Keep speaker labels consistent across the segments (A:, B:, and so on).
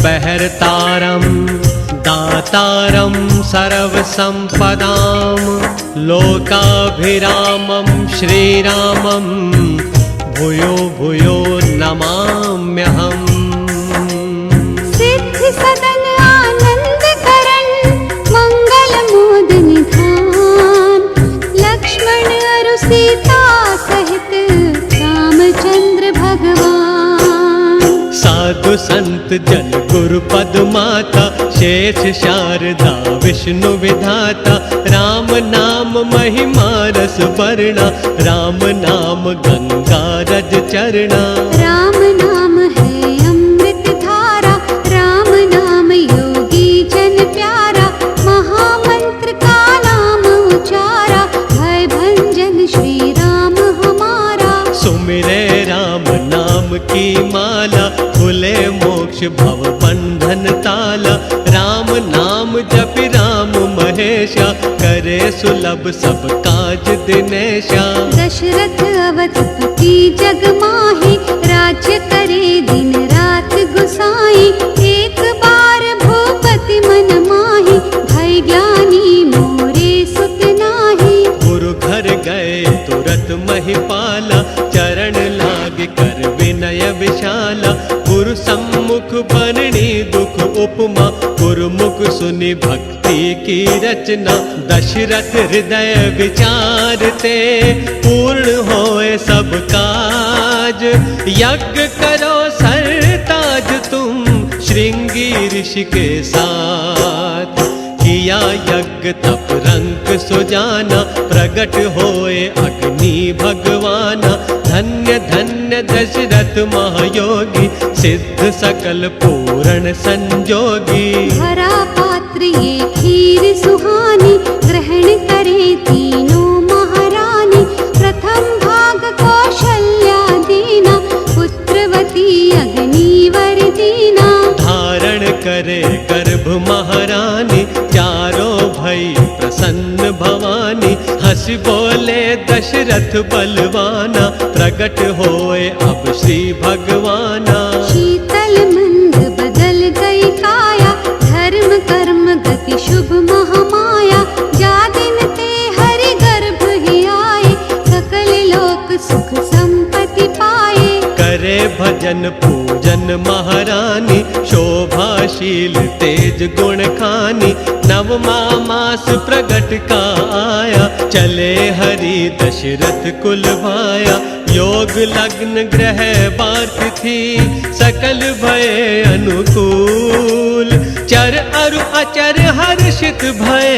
A: पहरतारं दातारं सर्वसम्पदां लोकाभिरामं श्रीरामं भूयो भूयो नमाम्यहम्।
B: सिद्धि सदन आनंद करण मंगल मोद निधान लक्ष्मण अरु सीता सहित रामचंद्र भगवान।
A: साधु संत जन गुरु पद माता शेष शारदा विष्णु विधाता राम नाम महिमा रस वर्णा राम नाम गंगा रज चरना।
B: राम नाम है अमृत धारा राम नाम योगी जन प्यारा महामंत्र का नाम उचारा भय भंजन श्री राम हमारा।
A: सुमिरे राम नाम की माला खुले मोक्ष भव बंधन ताला राम नाम जपि राम महेशा करे सुलभ सब काज दिनेशा।
B: दशरथ अवधपति जग माहि राज्य करे दिन रात गुसाई एक बार भूपति मन माहि भय ज्ञानी मोरे सुत नाही।
A: गुरु घर गए तुरत महिपाला चरण लाग कर विनय विशाला गुरु सम्मुख बरणी दुख उपमा गुरुमुख सुनि भक्ति की रचना। दशरथ हृदय विचारते पूर्ण होए सब काज यज्ञ करो सरताज तुम श्रृंगी ऋषि के साथ। किया यज्ञ तप रंक सुजाना प्रगट होए अग्नि भगवाना धन्य धन्य दशरथ महायोगी सिद्ध सकल पूर्ण संजोगी।
B: भरा पात्र ये खीर सुहानी ग्रहण करे तीनों महारानी प्रथम भाग कौशल्या दीना पुत्रवती अग्निवर दीना।
A: धारण करे गर्भ महारानी चारों भई प्रसन्न भवानी हंसी बोले दशरथ बलवाना प्रगट होए अब श्री भगवाना।
B: शीतल मंद बदल गई काया धर्म कर्म गति शुभ महामाया जा दिन ते हरि गर्भ ही आए सकल लोक सुख संपत्ति पाए।
A: करे भजन पूजन महारानी शोभाशील तेज गुण खानी नवमा मास प्रगट का आया चले हरि दशरथ कुल भाया। योग लग्न ग्रह बार तिथि सकल भय अनुकूल चर अरु अचर हर्षित भय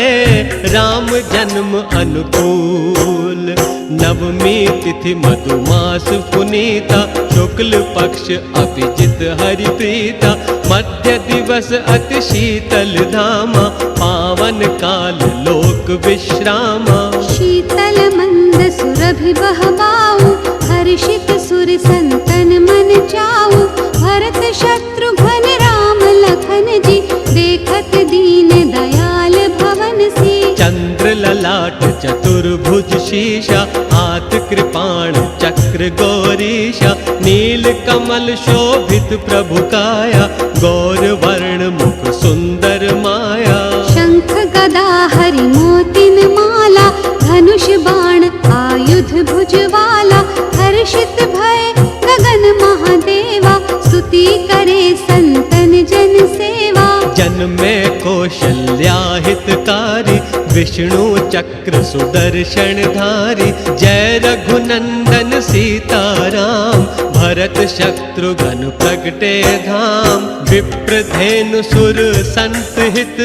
A: राम जन्म अनुकूल। नवमी तिथि मधुमास पुनीता शुक्ल पक्ष अभिजित हरि प्रीता मध्य दिवस अति शीतल धामा पावन काल लोक विश्रामा।
B: शीतल मंद सुरभि बहबाऊ हर्षित सुर संतन मन जाऊ भरत शत्रुघ्न राम लखन जी देखत दीन दयाल भवन सी।
A: चंद्र ललाट चतुर्भुज शीशा हाथ कृपाण चक्र गौरीशा नील कमल शोभित प्रभु काया गौर वर्ण मुख सुंदर माया।
B: शंख गदा हरि मोतिन माला धनुष बाण आयुध भुजवाला हर्षित भय गगन महादेवा स्तुति करे संतन जन सेवा।
A: जन्मे कौशल्या हितकारी विष्णु चक्र सुदर्शन धारी जय रघुनंदन सीताराम भरत शत्रुघ्न प्रगटे धाम। विप्रधेनु सुर संत हित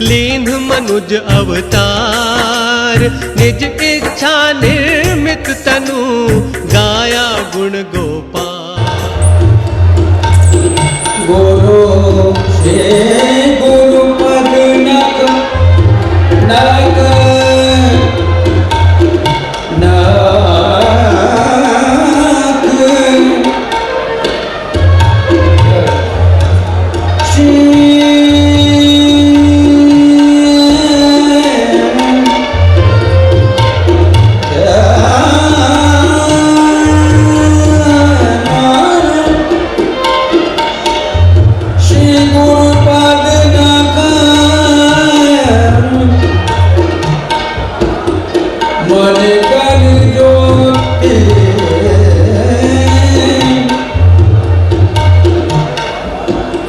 A: लीन मनुज अवतार निज इच्छा निर्मित तनु गाया गुण गोपाल।
C: गुरु से गुरु पद नक नक नक श्री मन कर ज्योति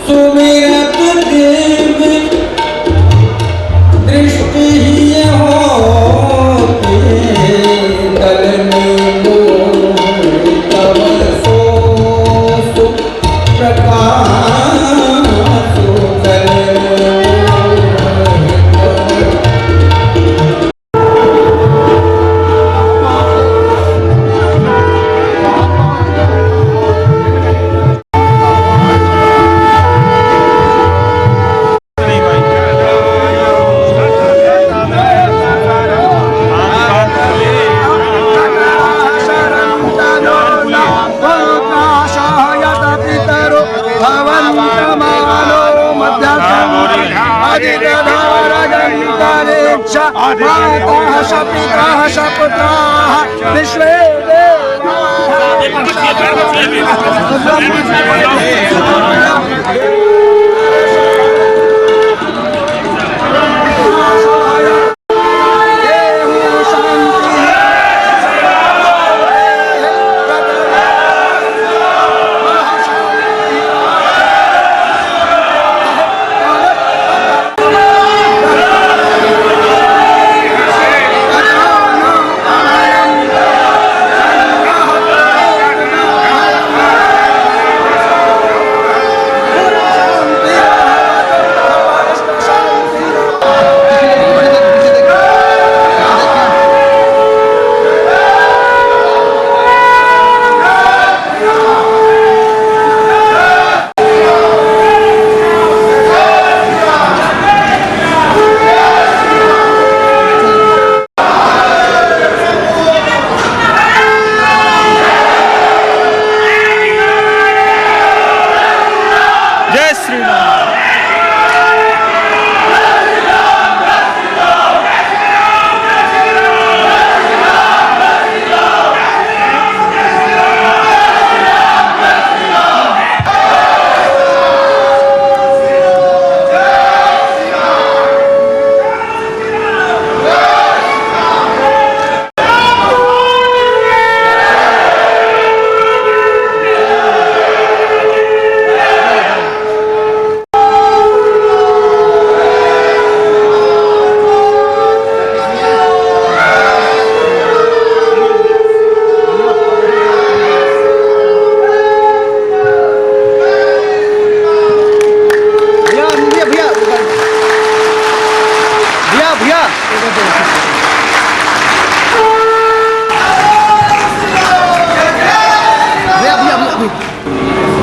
C: सुमिरत देव दृष्टि होती दलनी तव सो प्रकाश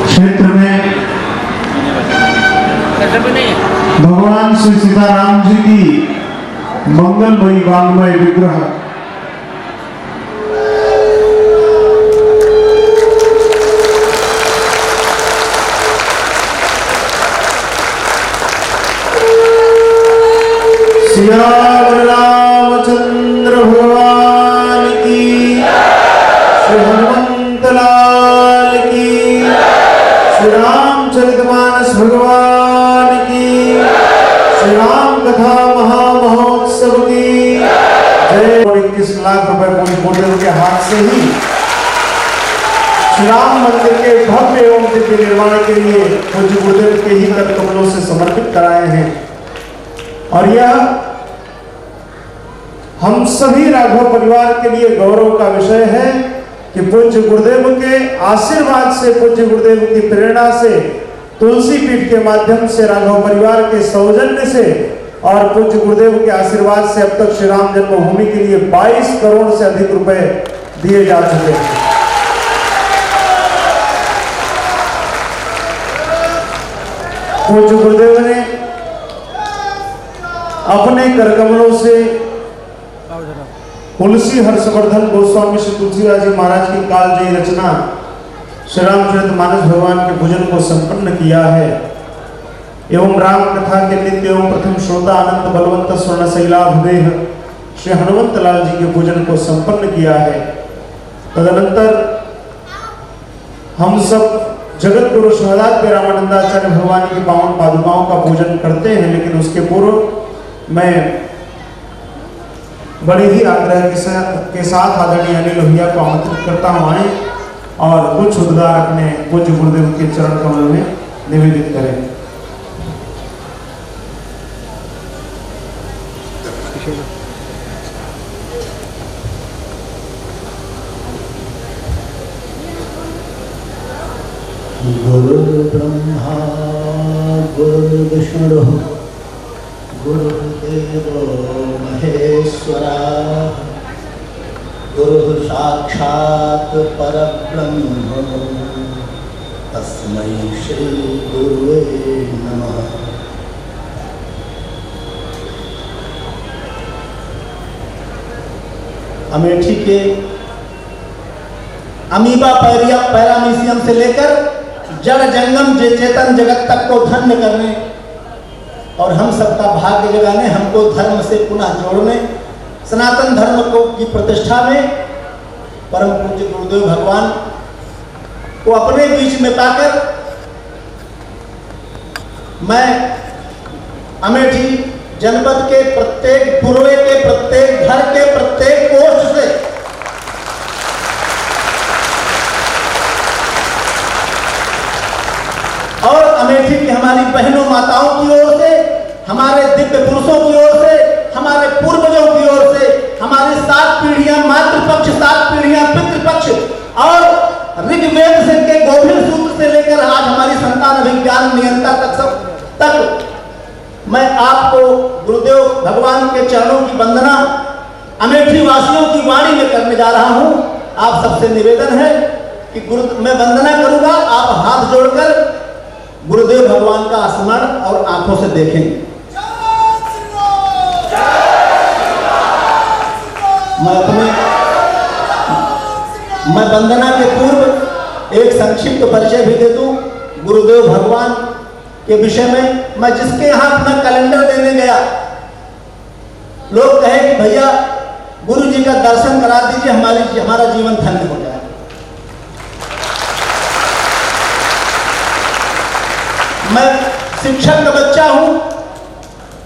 D: क्षेत्र में भगवान श्री सीताराम जी की मंगलमयी वांगमय विग्रह सियावर रामचंद्र भगवान की, श्री हनुमंत लाल की, श्री रामचरितमानस भगवान की, श्री राम कथा महामहोत्सव की जय। 21 लाख रुपए पूरी मोदी के हाथ से ही श्री राम मंदिर के भव्य एवं दिव्य निर्माण के लिए पूज्य गुरुदेव के ही कर कमलों से समर्पित कराए हैं। और यह हम सभी राघव परिवार के लिए गौरव का विषय है कि पूज्य गुरुदेव के आशीर्वाद से, पूज्य गुरुदेव की प्रेरणा से, तुलसी पीठ के माध्यम से, राघव परिवार के सौजन्य से और पूज्य गुरुदेव के आशीर्वाद से अब तक श्री राम जन्मभूमि के लिए 22 करोड़ से अधिक रुपए दिए जा चुके हैं। पूज्य गुरुदेव ने अपने करकमलों से तुलसी हर्षवर्धन गोस्वामी श्री तुलसीदास जी महाराज की कालजयी रचना श्री रामचरितमानस भगवान के पूजन को संपन्न किया है एवं राम कथा के नित्य एवं प्रथम श्रोता अनंत बलवंत स्वर्ण शैलाभदेह श्री हनुमंत लाल जी के पूजन को संपन्न किया है। तदनंतर हम सब जगत गुरु शहदाद रामानंदाचार्य भगवान की पावन पादुकाओं का पूजन करते हैं, लेकिन उसके पूर्व मैं बड़े ही आग्रह के साथ आदरणीय अनिल लोहिया को आमंत्रित करता हूँ आए और कुछ उद्गार अपने पूज्य गुरुदेव के चरण कमल में निवेदित करें।
E: गुरु ब्रह्मा गुरु विष्णु गुरुदेवो महेश्वरा गुरु साक्षात् परब्रह्म तस्मै श्री गुरुवे नमः। अमेठी के अमीबा पैरामीशियम से लेकर जड़ जंगम चेतन जगत तक को धन्य करने और हम सबका भाग्य जगाने, हमको धर्म से पुनः जोड़ने, सनातन धर्म को की प्रतिष्ठा में परम पूज्य गुरुदेव भगवान को अपने बीच में पाकर मैं अमेठी जनपद के प्रत्येक पूर्वे के प्रत्येक घर के प्रत्येक पोस्ट से और अमेठी की हमारी बहनों माताओं की ओर से, हमारे दिव्य पुरुषों की ओर से, हमारे पूर्वजों की ओर से, हमारी 7 पीढ़ियां मातृपक्ष, 7 पीढ़ियां पितृपक्ष और ऋग्वेद से के गोभिर सूत्र से लेकर आज हमारी संतान अभिज्ञान नियंता तक मैं आपको गुरुदेव भगवान के चरणों की वंदना अमेठी वासियों की वाणी में करने जा रहा हूं। आप सबसे निवेदन है कि मैं वंदना करूंगा, आप हाथ जोड़कर गुरुदेव भगवान का स्मरण और आंखों से देखें। मैं वंदना के पूर्व एक संक्षिप्त परिचय भी दे दूं गुरुदेव भगवान के विषय में। मैं जिसके यहाँ अपना कैलेंडर देने गया, लोग कहे कि भैया गुरु जी का दर्शन करा दीजिए, हमारा जीवन धन्य हो जाए। मैं शिक्षक का बच्चा हूं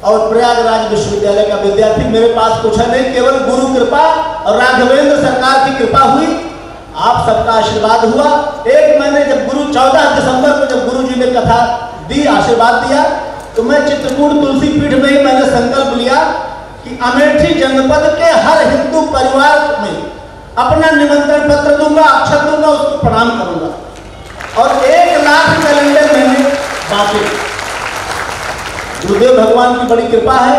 E: और प्रयागराज विश्वविद्यालय का विद्यार्थी। मेरे पास कुछ है नहीं, केवल गुरु कृपा और राघवेंद्र सरकार की कृपा हुई, आप सबका आशीर्वाद हुआ। एक मैंने जब 14 दिसंबर को जब गुरु जी ने कथा दी, आशीर्वाद दिया, तो मैं चित्रकूट तुलसी पीठ में ही मैंने संकल्प लिया कि अमेठी जनपद के हर हिंदू परिवार में अपना निमंत्रण पत्र दूंगा, अक्षर दूंगा, उसको प्रणाम करूंगा और 1 लाख कैलेंडर मैंने बाकी। गुरुदेव भगवान की बड़ी कृपा है।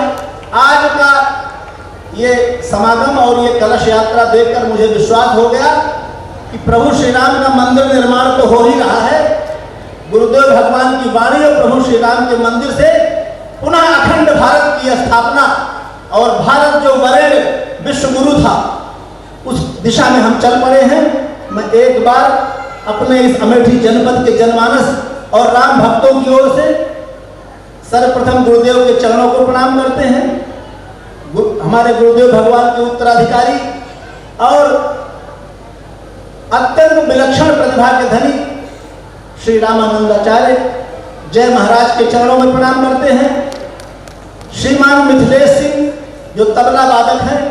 E: आज का ये समागम और ये कलश यात्रा देखकर मुझे विश्वास हो गया कि प्रभु श्री राम का मंदिर निर्माण तो हो ही रहा है। गुरुदेव भगवान की वाणी और प्रभु श्री राम के मंदिर से पुनः अखंड भारत की स्थापना और भारत जो वरेण्य विश्व गुरु था, उस दिशा में हम चल पड़े हैं। मैं एक बार अपने इस अमेठी जनपद के जनमानस और राम भक्तों की ओर से सर्वप्रथम गुरुदेव के चरणों को प्रणाम करते हैं। हमारे गुरुदेव भगवान के उत्तराधिकारी और अत्यंत विलक्षण प्रतिभा के धनी श्री रामानंदाचार्य जय महाराज के चरणों में प्रणाम करते हैं। श्रीमान मिथिलेश सिंह जो तबला वादक हैं,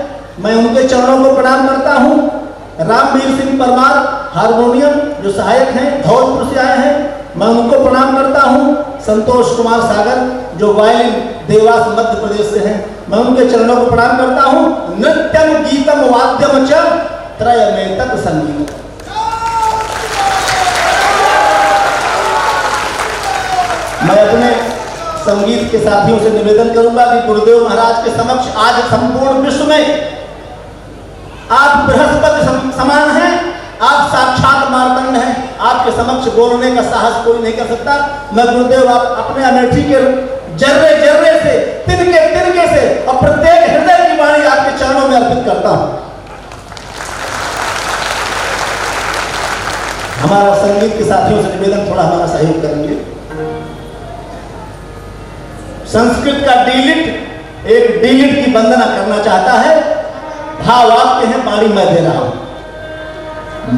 E: मैं उनके चरणों को प्रणाम करता हूँ। रामवीर सिंह परमार हारमोनियम जो सहायक हैं, धौलपुर से आए हैं, मैं उनको प्रणाम करता हूँ। संतोष कुमार सागर जो वायलिन देवास मध्य प्रदेश से हैं, मैं उनके चरणों को प्रणाम करता हूँ। नृत्यम गीतम वाद्यम च त्रयमेतत् संगीत। मैं अपने संगीत के साथियों से निवेदन करूंगा कि गुरुदेव महाराज के समक्ष आज संपूर्ण विश्व में आप बृहस्पति समान हैं, आप साक्षात मार्तंड हैं। आपके समक्ष बोलने का साहस कोई नहीं कर सकता। मैं गुरुदेव आप अपने अमेठी के जर्रे जर्रे से, तिनके तिनके से और प्रत्येक हृदय की वाणी आपके चरणों में अर्पित करता हूं। हमारा संगीत के साथियों से निवेदन, थोड़ा हमारा सहयोग करेंगे। संस्कृत का डीलिट एक डीलिट की वंदना करना चाहता है। भाव आपके हैं, पानी मैं दे रहा हूं।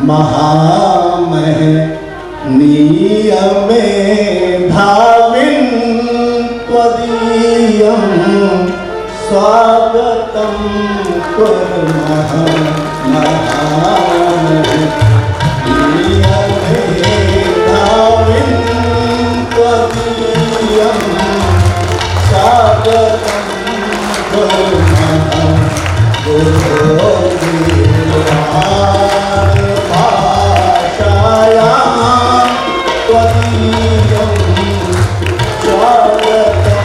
E: महामहनीयमे धाविन त्वदीयं स्वागतं कुर्मः त्वदीयं स्वागतं कुर्मः भाषायां त्वदीयं स्वागतं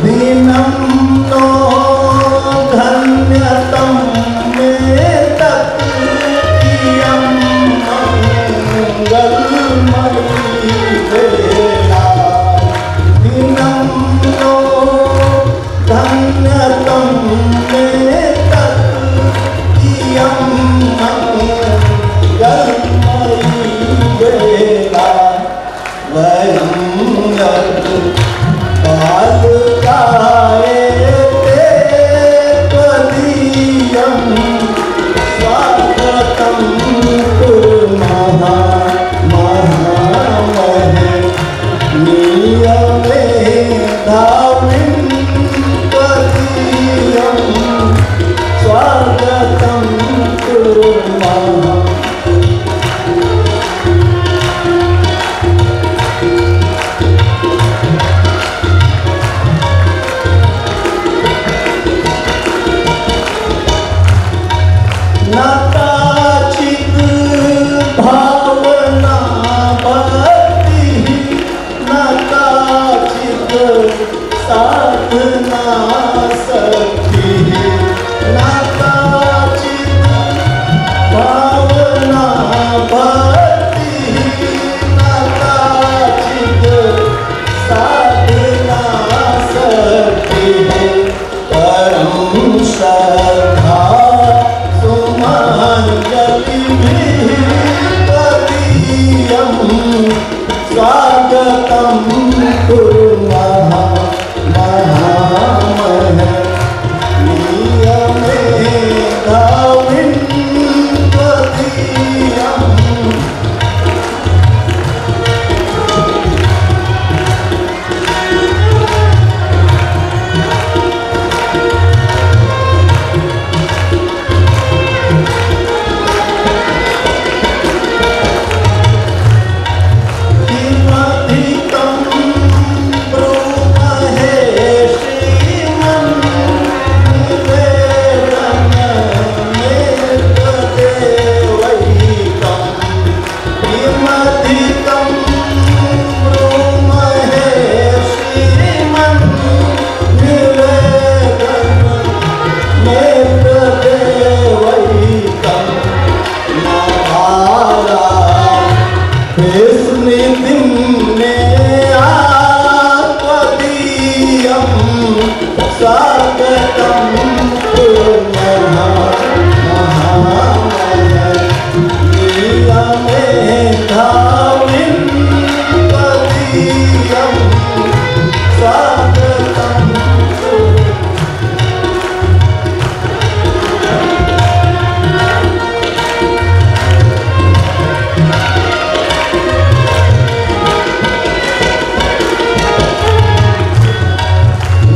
E: दीनं नो धन्यतं मे तत्कियं मंगलमयी वेला दीनं नो धन्यतं मे तत्कियं मंगलमयी वेला वयं बालकाये ते त्वदीयं स्वागतं कुर्मः महामहनीयमेधाविं त्वदीयं स्वागतं कुर्मः साधना सखी नाकाचित भावना भक्ति नाकाचित साधना सखी परम श्रद्धा सुमंजलि त्वदीयं स्वागतं कुर्मः महामहनीयमेधाविं त्वदीयं किमधिकं ब्रूमहे स्वागतं कुर्मः महामहनीयमेधाविं त्वदीयं स्वागतं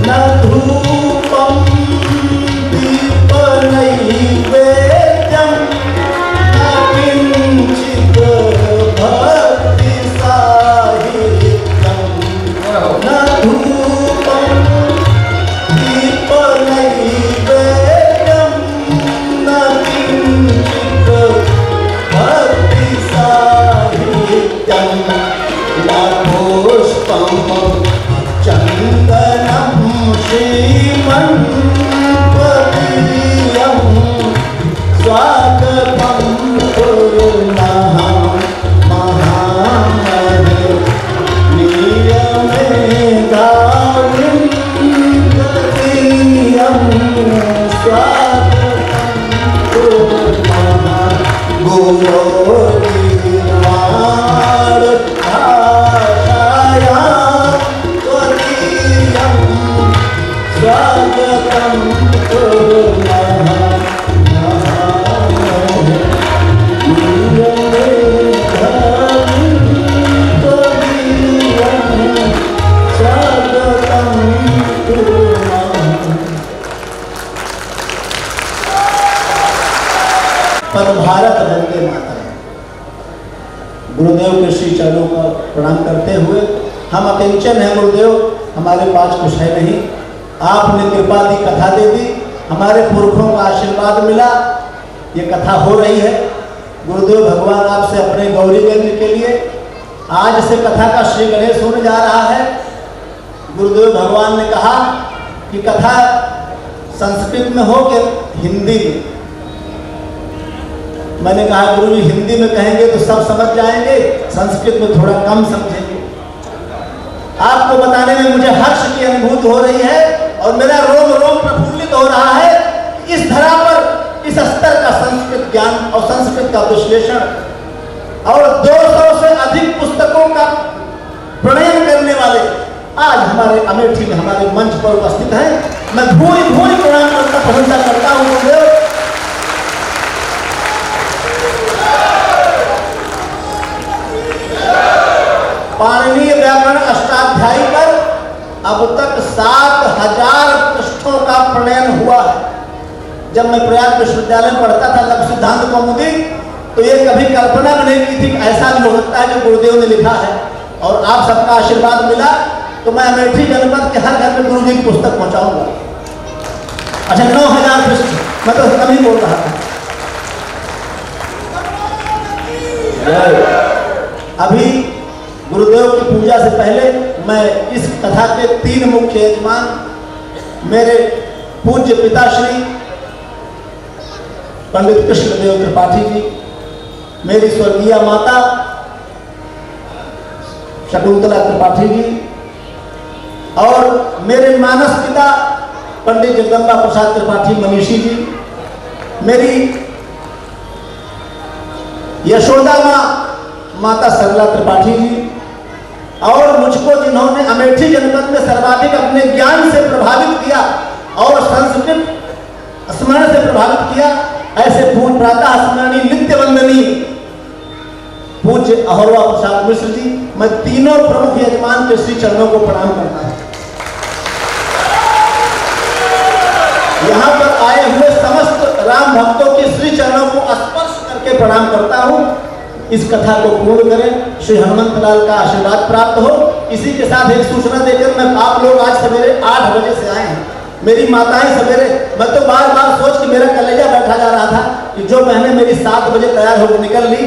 E: न धूपं दीपनैवेद्यं न किञ्चित् भक्तिसाहित्यं न धूपं दीपनैवेद्यं न किञ्चित् भक्तिसाहित्यं न पुष्पं चन्दनं श्रीमन्त्वदीयं स्वागतं कुर्मः महामहनीयमेधाविं गुरुदेव के श्री चरणों का प्रणाम करते हुए, हम अकिंचन हैं गुरुदेव, हमारे पास कुछ है नहीं, आपने कृपा दी, कथा दे दी, हमारे पुरखों का आशीर्वाद मिला, ये कथा हो रही है। गुरुदेव भगवान आपसे अपने गौरीगंज के लिए आज से कथा का श्री गणेश होने जा रहा है। गुरुदेव भगवान ने कहा कि कथा संस्कृत में हो कि हिंदी में। मैंने कहा गुरु जी हिंदी में कहेंगे तो सब समझ जाएंगे, संस्कृत में थोड़ा कम समझेंगे। आपको बताने में मुझे हर्ष की अनुभूति हो रही है और मेरा रोम रोम प्रफुल्लित हो रहा है। इस धरा पर इस स्तर का संस्कृत ज्ञान और संस्कृत का विश्लेषण और 200 से अधिक पुस्तकों का प्रणयन करने वाले आज हमारे अमेठी में हमारे मंच पर उपस्थित हैं। मैं भूरी भूरी प्रणाम करता प्रशंसा करता हूँ गुरुदेव। पाणिनीय व्याकरण अष्टाध्यायी पर अब तक 7000 पृष्ठों का प्रणयन हुआ है। जब मैं प्रयाग विश्वविद्यालय में पढ़ता था लघु सिद्धांत कौमुदी, तो ये कभी कल्पना भी नहीं की थी कि ऐसा भी हो सकता है जो गुरुदेव ने लिखा है। और आप सबका आशीर्वाद मिला तो मैं अमेठी जनपद के हर घर में गुरु जी की पुस्तक पहुंचाऊंगा। अच्छा 9000 पृष्ठ, मैं तो कम ही बोल रहा था। अभी गुरुदेव की पूजा से पहले मैं इस कथा के 3 मुख्य यजमान मेरे पूज्य पिताश्री पंडित कृष्णदेव त्रिपाठी जी, मेरी स्वर्गीय माता शकुंतला त्रिपाठी जी और मेरे मानस पिता पंडित जगदम्बा प्रसाद त्रिपाठी मनीषी जी, मेरी यशोदा माता सरला त्रिपाठी जी और मुझको जिन्होंने अमेठी जनपद में सर्वाधिक अपने ज्ञान से प्रभावित किया और संस्कृत स्मरण से प्रभावित किया, ऐसे पूज्य प्रातः स्मरणीय नित्य वंदनीय पूज्य अहरवा प्रसाद मिश्र जी, मैं तीनों प्रमुख यजमान के श्री चरणों को प्रणाम करता हूं। यहाँ पर आए हुए समस्त राम भक्तों के श्री चरणों को स्पर्श करके प्रणाम करता हूं। इस कथा को पूर्ण करें, श्री हनुमंत लाल का आशीर्वाद प्राप्त हो। इसी के साथ एक सूचना देकर मैं, आप लोग आज सवेरे 8 बजे से आए हैं, मेरी माताएं सवेरे, मैं तो बार बार सोच के मेरा कलेजा बैठा जा रहा था कि जो बहनें मेरी 7 बजे तैयार होकर निकल ली,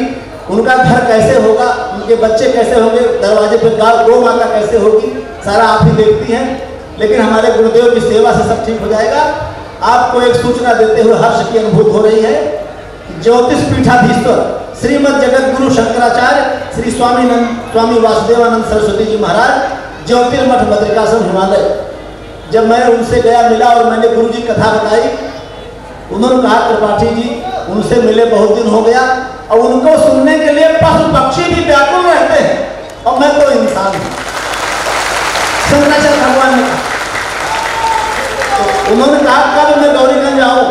E: उनका घर कैसे होगा, उनके बच्चे कैसे होंगे, दरवाजे पर गौ माता कैसे होगी, सारा आप ही देखती हैं। लेकिन हमारे गुरुदेव की सेवा से सब ठीक हो जाएगा। आपको एक सूचना देते हुए हर्ष की अनुभूति हो रही है कि ज्योतिष पीठाधीश्वर श्रीमद जगत गुरु शंकराचार्य श्री स्वामी वासुदेवानंद सरस्वती जी महाराज ज्योतिर्मठ बद्रिकाश्रम हिमालय, जब मैं उनसे गया मिला और मैंने गुरु जी कथा बताई, उन्होंने कहा त्रिपाठी जी उनसे मिले बहुत दिन हो गया और उनको सुनने के लिए पशु पक्षी भी व्याकुल रहते हैं और मैं तो इंसान हूं। शंकराचार्य भगवान ने तो उन्होंने कहा कब मैं गौरीगंज आऊं,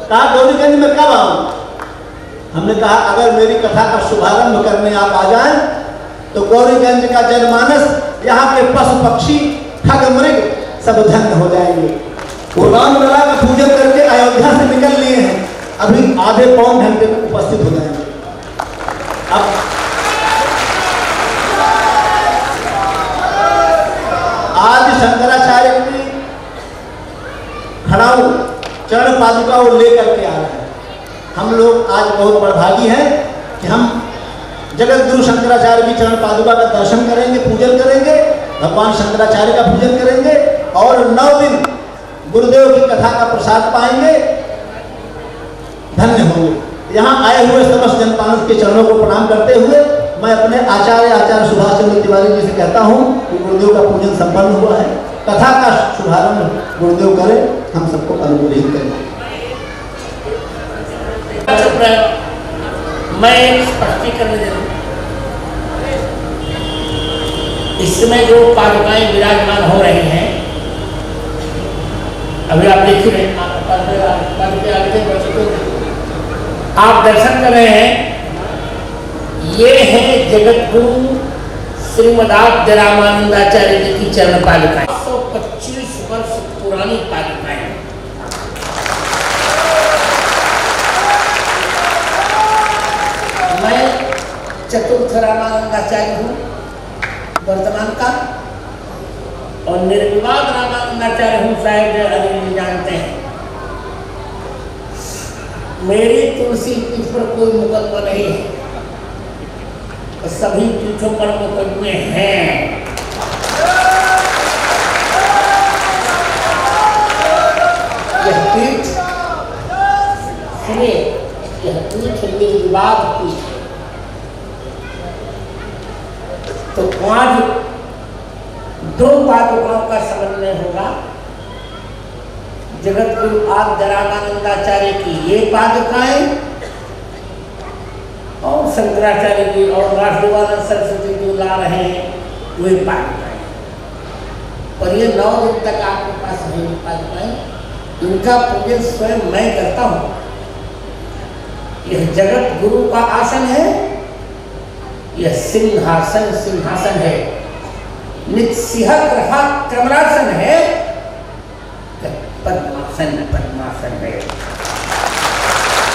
E: कहा गौरीगंज में कब आऊं। हमने कहा अगर मेरी कथा का शुभारंभ करने आप आ जाएं तो गौरीगंज का जनमानस, यहाँ के पशु पक्षी ठग मृग सब धन्य हो जाएंगे। वो रामलला का पूजन करके अयोध्या से निकल लिए हैं, अभी आधे पौन घंटे में उपस्थित हो जाएंगे। अब आज शंकराचार्य की खड़ाऊ चरण पादुका वो लेकर के आ रहे हैं। हम लोग आज बहुत बड़भागी हैं कि हम जगत गुरु शंकराचार्य की चरण पादुका का दर्शन करेंगे, पूजन करेंगे, भगवान शंकराचार्य का पूजन करेंगे और 9 दिन गुरुदेव की कथा का प्रसाद पाएंगे, धन्य होंगे। यहाँ आए हुए समस्त जनमानस के चरणों को प्रणाम करते हुए मैं अपने आचार्य सुभाष चंद्र तिवारी जी से कहता हूँ कि गुरुदेव का पूजन संपन्न हुआ है, कथा का शुभारंभ गुरुदेव करें, हम सबको अनुग्रहित करें।
F: मैं स्पष्टीकरण दे दूं। इस समय जो पादुकाएं विराजमान हो रही हैं, अभी आप देख रहे हैं, आप दर्शन कर रहे हैं, ये है जगत गुरु श्रीमदाद्य रामानंदाचार्य जी की चरण पादुकाएं। 125 वर्ष पुरानी पादुकाएं। मैं चतुर्थ रामानंदाचार्य हूँ वर्तमान का, और निर्विवाद रामानंदाचार्य हूँ, शायद अभी जानते हैं। मेरी तुलसी पीठ पर कोई मुकदमा नहीं है, सभी पीठों पर मुकदमे हैं। यह पीठ सुनिए, यह पीठ निर्विवाद पीठ है। तो आज दो पादुकाओं का समन्वय होगा, जगत गुरु आद्य रामानंदाचार्य की ये पादुकाएं और शंकराचार्य जी और राष्ट्रवानंद सरस्वती जी ला रहे हैं वे पादुकाएं। और ये 9 दिन तक आपके पास रहेंगी पादुकाएं, इनका पूजन स्वयं मैं करता हूँ। यह जगत गुरु का आसन है, यह सिंहासन है, नित्सिहत रहा कमलासन है, पद्मासन है।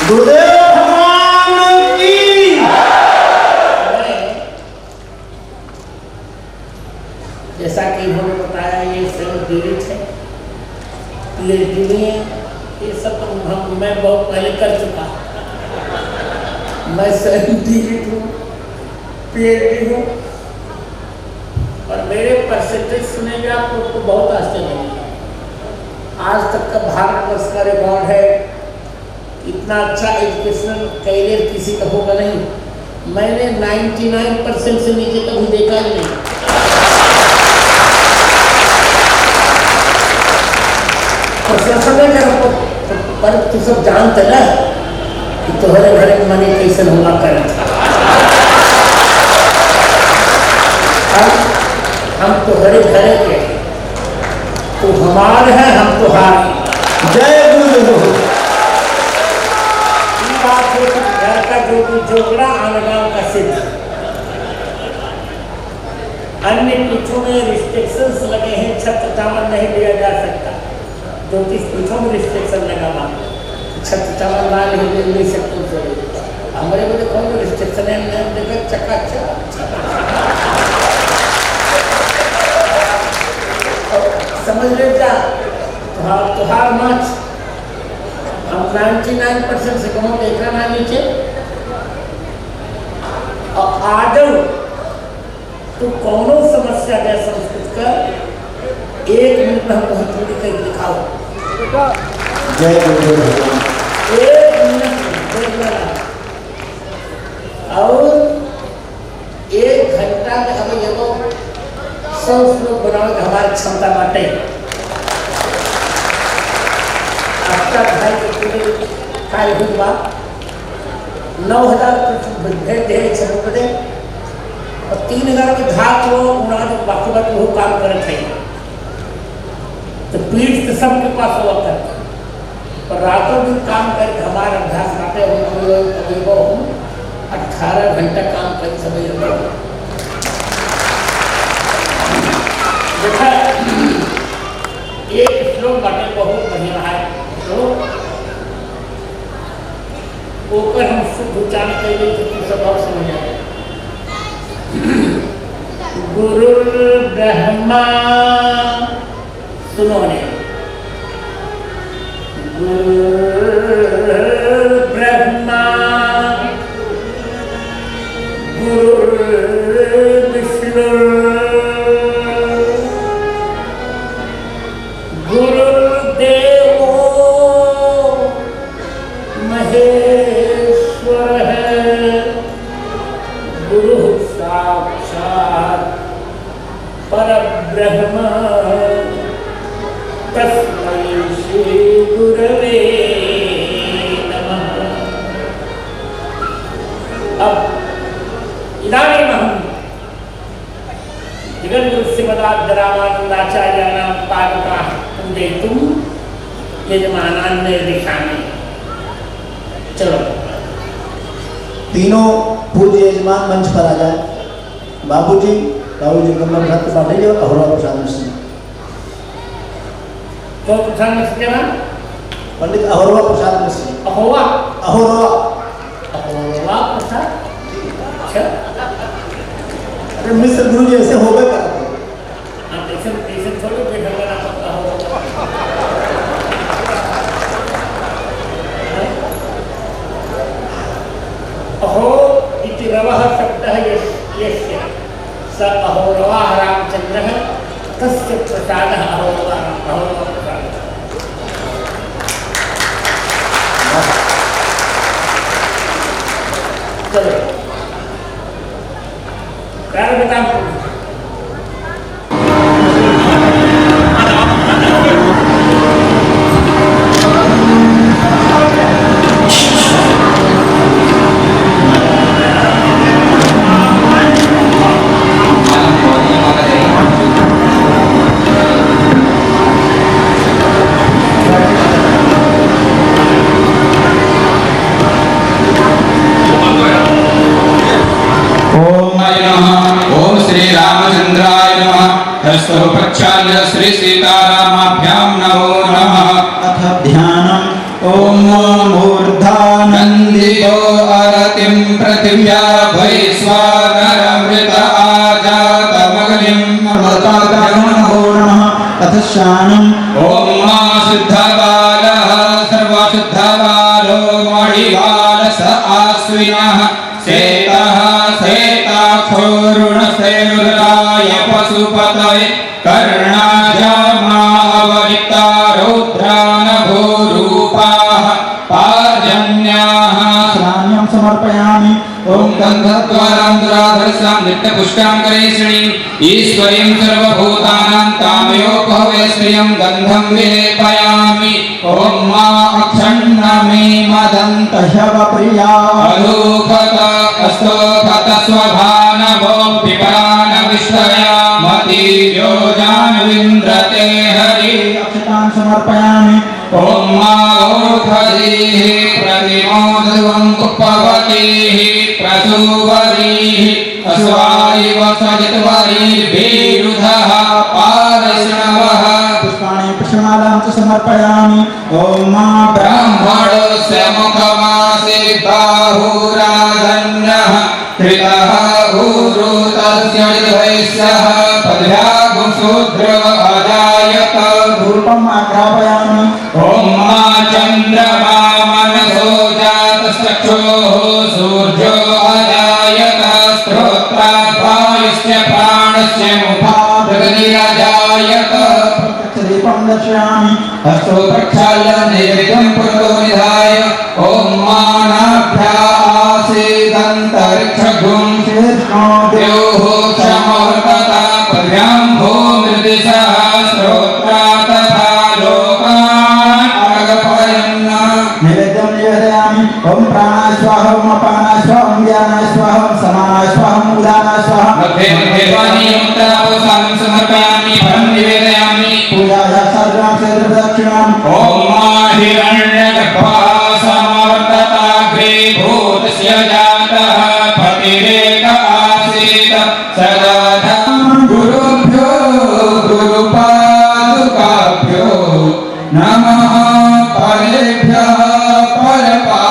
E: गुरुदेव भगवान की।
F: जैसा कि इन्होंने बताया, ये स्वयं पीड़ित है, PhD में है, ये सब मैं बहुत पहले कर चुका। मैं स्वयं पीड़ित हूँ, PhD हूँ, और मेरे परसेंटेज सुनेंगे आपको तो बहुत आश्चर्य लगेगा। आज तक का भारतवर्ष का रिकॉर्ड है, इतना अच्छा एजुकेशनल कैरियर किसी का होगा नहीं। मैंने 99% से नीचे कभी देखा ही नहीं। पर तू सब जानते ना कि तुम्हारे घर में मनी कैसे होगा कर। हम तो हरे घरे के, तो हमारे हैं, हम तो हार।
E: जय गुरु।
F: घर का जो भी झोपड़ा आनगांव का सिद्ध। अन्य पीठों में रिस्ट्रिक्शंस लगे हैं, छत्र चावल नहीं दिया जा सकता। ज्योतिष पीठों में रिस्ट्रिक्शन लगा हुआ, छत्र चावल ना नहीं सकते। हमारे को देखो रिस्ट्रिक्शन है, देखो चकाचक समझ ले क्या तुहार माच। हम 99% से कम देखा ना नीचे, और आदम तो कौनो समस्या दे संस्कृत का 1 मिनट में हमको हथौड़ी कर दिखाओ।
E: जय गुरु।
F: 1 मिनट और 1 घंटा में हमें ये 100 श्लोक बनाने की हमारी क्षमता बाटे। अब तक भाई के पूरे कार्य हुआ 9000 भेज दे छे और 3000 के धात वो उन्होंने बाकी बात वो काम करे थे। तो पीठ तो सबके पास हुआ था, पर रातों दिन काम करके हमारा अभ्यास बाटे कभी वो 18 घंटा काम कर समझ देखा। एक श्लोक बाटे बहुत बढ़िया है, तो ऊपर हम शुद्ध उच्चारण कर लिए तो सब और समझ आए। गुरु ब्रह्मा, सुनो ने, गुरु ब्रह्मा गुरु विष्णु गुरुदेवो महेश्वर है, गुरु साक्षात परब्रह्म तस्मै श्री गुरवे नमः। अब इदानीं अहं जगद्गुरु श्रीमदाद्य रामानंदाचार्याणां पादुकाः पूजयितुं यजमानान् निर्दिशामि। चलो
E: तीनों पूज्य यजमान मंच पर आ जाए। बाबूजी कमर भक्त बैठे और अहोरा प्रसाद मिश्र।
F: तो प्रसाद मिश्र के नाम
E: पंडित अहोरा प्रसाद मिश्र।
F: अहोवा
E: अहोरा
F: अहोवा प्रसाद। अच्छा
E: मिस्र गुरु जी ऐसे हो गए करते
F: थोड़ी बैठा पड़ता हो। अहो इति रवः शब्दः यस्य स अहोरवः रामचन्द्रः तस्य प्रसादः अहोरवः प्रसादः। चलो प्रारंभता
G: प्रक्षाल्य श्री सीतारामाभ्यां नमो नमः।
H: अथ ध्यानम् ॐ मूर्धानन्दितो
G: अरतिं पृथिव्या वैश्वानरमृत आजातमग्निं
H: नमो नमः। अथ शानम्
G: ॐ शुद्धबालः सर्वशुद्धबालो मणिबालस आश्विनः श्वेतः श्वेताक्षोरुणसेरुद्राय पशुपतये कर्णाजामावरिता रौद्रानभूरूपाः पार्जन्याः
H: श्रान्यं समर्पयामि।
G: ॐ गन्धद्वारां दुराधर्षां नित्यपुष्टां करेश्रीं ईश्वरीं सर्वभूतानां तामयोपहवेश्रियं गन्धं विलेपयामि। ॐ मा अक्षण्णमे
H: मदन्तशवप्रिया
G: अलोकत अस्तोकत स्वभानवो पिबान विश्वयामतीर्योजान्विन्द्रते हरि
H: अक्षतां समर्पयामि।
G: ॐ माओषधीः प्रतिमोदवं कुप्पवतीः प्रसूवरीः अश्वारिव सजितवरीर्भिरुधः पारिष्णवः
H: पुष्पाणि पुष्पमालां च समर्पयामि। ॐ मा
G: ब्राह्मणस्य मुखमासीद्बाहुराजन्यः कृतः ऊरुतस्य वैश्यः पद्भ्यागुं शूद्रव अजायत
H: रूपम् आग्रापयामि।
G: ॐ मा चन्द्रमा मनसो जातश्चक्षुः सूर्यो अजायत स्त्रोत्रापायस्य प्राणस्य मुखादग्निरजायत
H: दीपं दर्शयामि।
G: हस्तो प्रक्षाल्य नैवेद्यं पुरतो निधाय ॐ मानाभ्यासीदन्तरिक्षगुं द्योः क्षमवर्तता पद्भ्यां भूमृदिशः श्रोत्रा तथा लोकान् अगपयन्
H: नैवेद्यं निवेदयामि। ॐ प्राणाय स्वाहा ॐ अपानाय स्वाहा ॐ व्यानाय स्वाहा ॐ समानाय स्वाहा ॐ उदानाय स्वाहा।
G: मध्ये मध्ये पानीयमुक्तापोसां समर्पयामि फलं निवेदयामि।
H: पूजाया सर्वां क्षेत्रप्रदक्षिणाम्।
G: ॐ मा हिरण्यगर्भः समवर्तताग्रे भूतस्य जातः पतिरेक आसीत् सदा गुरुभ्यो गुरुपादुकाभ्यो नमः परेभ्यः परपादुकाभ्यः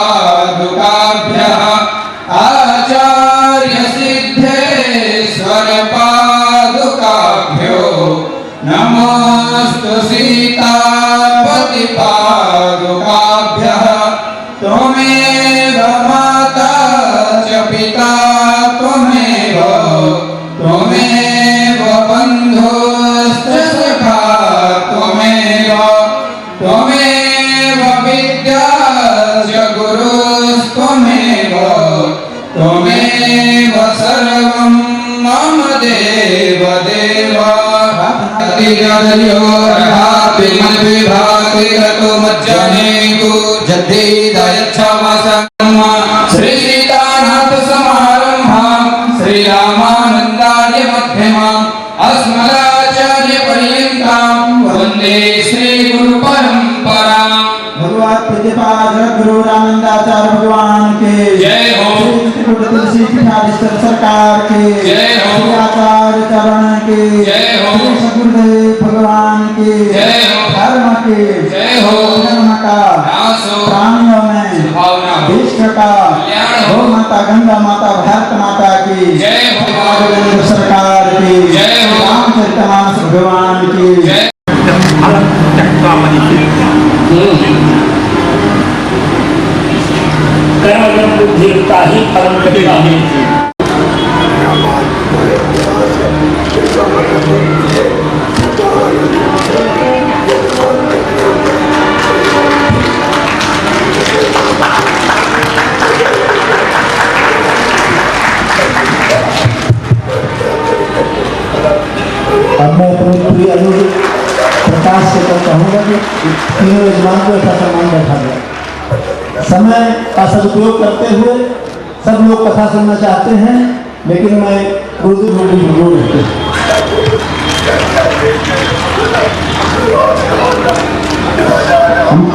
G: आचार्यसिद्धेश्वर पादुकाभ्यो नमोस्तु सीतापतिपादुकाभ्यः त्वमेव माता च पिता त्वमेव बन्धुश्च सखा त्वमेव विद्या च गुरुस्त्वमेव सर्वं मम देव देव श्री सीतानाथ समारंभां श्री रामानंदार्य मध्यमां अस्मदाचार्य पर्यन्तां वन्दे श्री गुरु परंपरां।
H: भगवत प्रतिपादक गुरु रामानंदाचार्य भगवान के
G: जय हो।
H: तुलसी पीठाधीश्वर सरकार के
G: जय हो।
H: आचार्य चरण के
G: जय हो।
H: सदगुरुदेव भगवान के
G: जय हो।
H: धर्म के
G: जय हो।
H: धर्म का
G: नाश हो।
H: प्राणियों में
G: भावना हो।
H: विश्व का
G: कल्याण हो।
H: गौ माता, गंगा माता, भारत माता की
G: जय हो।
H: केंद्र सरकार की
G: जय हो।
H: रामचरितमानस भगवान की
G: जय।
F: कर्म बुद्धिता ही फलम करता है।
E: अब मैं अपने प्रिय अनुज प्रकाश से तो कहूँगा कि तीनों यजमान को ऐसा सम्मान बैठा गया। समय का सदुपयोग करते हुए सब लोग कथा सुनना चाहते हैं, लेकिन मैं गुरुदेव को जरूर रहते हैं।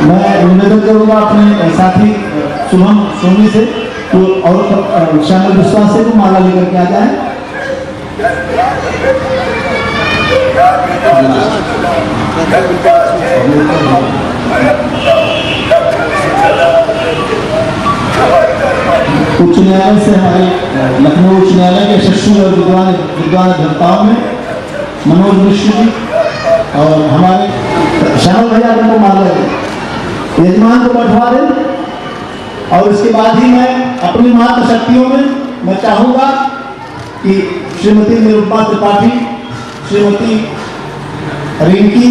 E: मैं निवेदन करूँगा अपने साथी शुभम सोनी से तो और श्यामल विश्वास से को माला लेकर के आ जाए। उच्च न्यायालय से हमारे लखनऊ उच्च न्यायालय के शिष्य और विद्वान अभियंताओं में मनोज मिश्र जी और हमारे श्यामल भैया को माला यजमान को बैठवा दें। और इसके बाद ही मैं अपनी मात्र शक्तियों में मैं चाहूँगा कि श्रीमती निरुपमा त्रिपाठी, श्रीमती रिंकी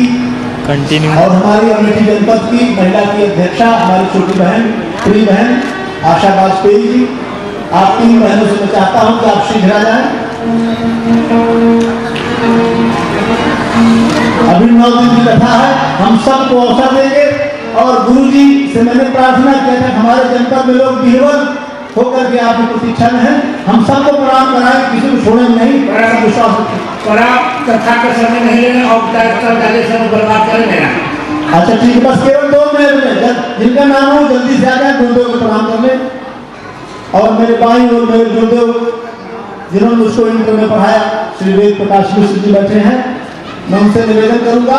E: और हमारी अमेठी जनपद की महिला की अध्यक्षा हमारी छोटी बहन प्रिय बहन आशा वाजपेयी जी, आप तीन बहनों से मैं चाहता हूं कि आप शीघ्र आ जाएं। अभी 9 दिन की कथा है, हम सबको अवसर देंगे और गुरु जी से मैंने प्रार्थना किया था हमारे जनपद में लोग विह्वल होकर के आपकी प्रतीक्षा में है, हम सबको प्रणाम कराएं, किसी को छोड़े नहीं, ऐसा विश्वास रखें।
F: और आप कथा का समय नहीं लेना और ज्यादा समय बर्बाद कर लेना।
E: अच्छा ठीक है, बस केवल 2 मिनट में जिनका नाम हो जल्दी से आ जाए, गुरुदेव को प्रणाम कर लें। और मेरे भाई और मेरे गुरुदेव जिन्होंने मुझको इंटर में पढ़ाया श्री वेद प्रकाश मिश्र जी बैठे हैं, मैं उनसे निवेदन करूंगा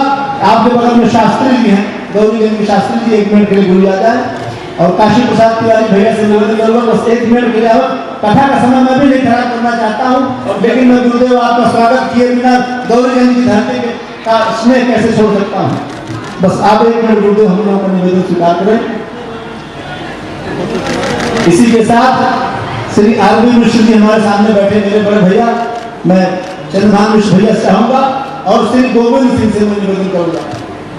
E: आपके बगल में शास्त्री जी हैं, गौरीगंज के शास्त्री जी 1 मिनट के लिए गुरु आ जाए। और काशी प्रसाद तिवारी भैया से निवेदन करूंगा बस 1 मिनट के लिए। कथा का समय मैं भी नहीं खराब करना चाहता हूँ, लेकिन मैं गुरुदेव आपका स्वागत किए बिना गौरीगंज की धरती का स्नेह कैसे छोड़ सकता हूँ। बस आप 1 मिनट गुरुदेव हम लोगों का निवेदन स्वीकार करें। इसी के साथ श्री आरबी मिश्र जी हमारे सामने बैठे मेरे बड़े भैया, मैं चंद्रभान मिश्र भैया से चाहूंगा और श्री गोविंद सिंह से मैं निवेदन करूंगा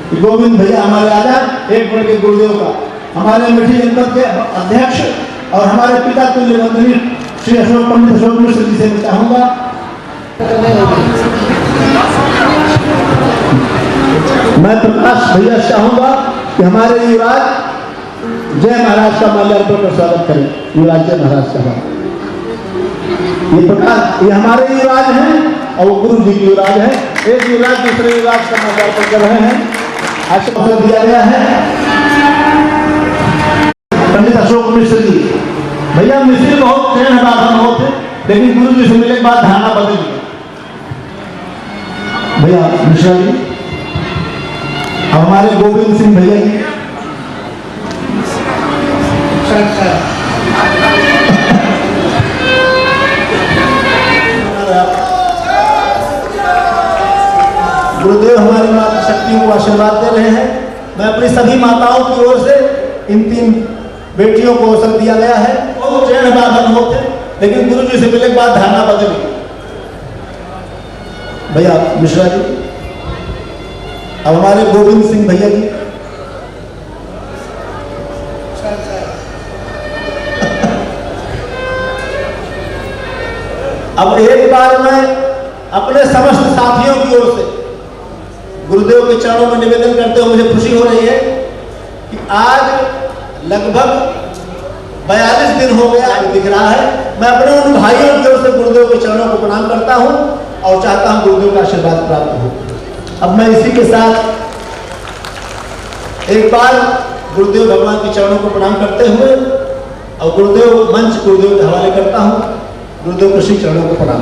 E: कि गोविंद भैया हमारे आ जाए। 1 मिनट के गुरुदेव का हमारे अमेठी जनपद के अध्यक्ष और हमारे पिता तुल्य वंदनीय श्री अशोक पंडित अशोक मिश्र जी से मैं चाहूंगा। मैं प्रकाश भैया चाहूंगा कि हमारे युवराज जय महाराज का माल्यार्पण का स्वागत करें। युवराज जय महाराज का ये प्रकाश ये हमारे युवराज हैं और वो गुरु जी के युवराज हैं। एक युवराज दूसरे युवराज का माल्यार्पण कर रहे हैं। आशीर्वाद दिया गया है पंडित अशोक मिश्र जी। भैया मिश्र बहुत प्रेम बाधन होते, लेकिन गुरु जी से मिलने के बाद धारणा बदल गई। भैया मिश्रा जी, अब हमारे गोविंद सिंह भैया जी। गुरुदेव हमारी माता शक्तियों को आशीर्वाद दे रहे हैं। मैं अपनी सभी माताओं की ओर से इन 3 बेटियों को अवसर दिया गया है। वो चरण बाधन होते, लेकिन गुरु जी से मिलने के बाद धारणा बदली। भैया मिश्रा जी, अब हमारे गोविंद सिंह भैया जी। अब एक बार मैं अपने समस्त साथियों की ओर से गुरुदेव के चरणों में निवेदन करते हुए मुझे खुशी हो रही है कि आज लगभग 42 दिन हो गया दिख रहा है। मैं अपने उन भाइयों की ओर से गुरुदेव के चरणों को प्रणाम करता हूं और चाहता हूं गुरुदेव का आशीर्वाद प्राप्त हो। अब मैं इसी के साथ एक बार गुरुदेव भगवान के चरणों को प्रणाम करते हुए और गुरुदेव मंच गुरुदेव के हवाले करता हूं। गुरुदेव कृषि चरणों को प्रणाम।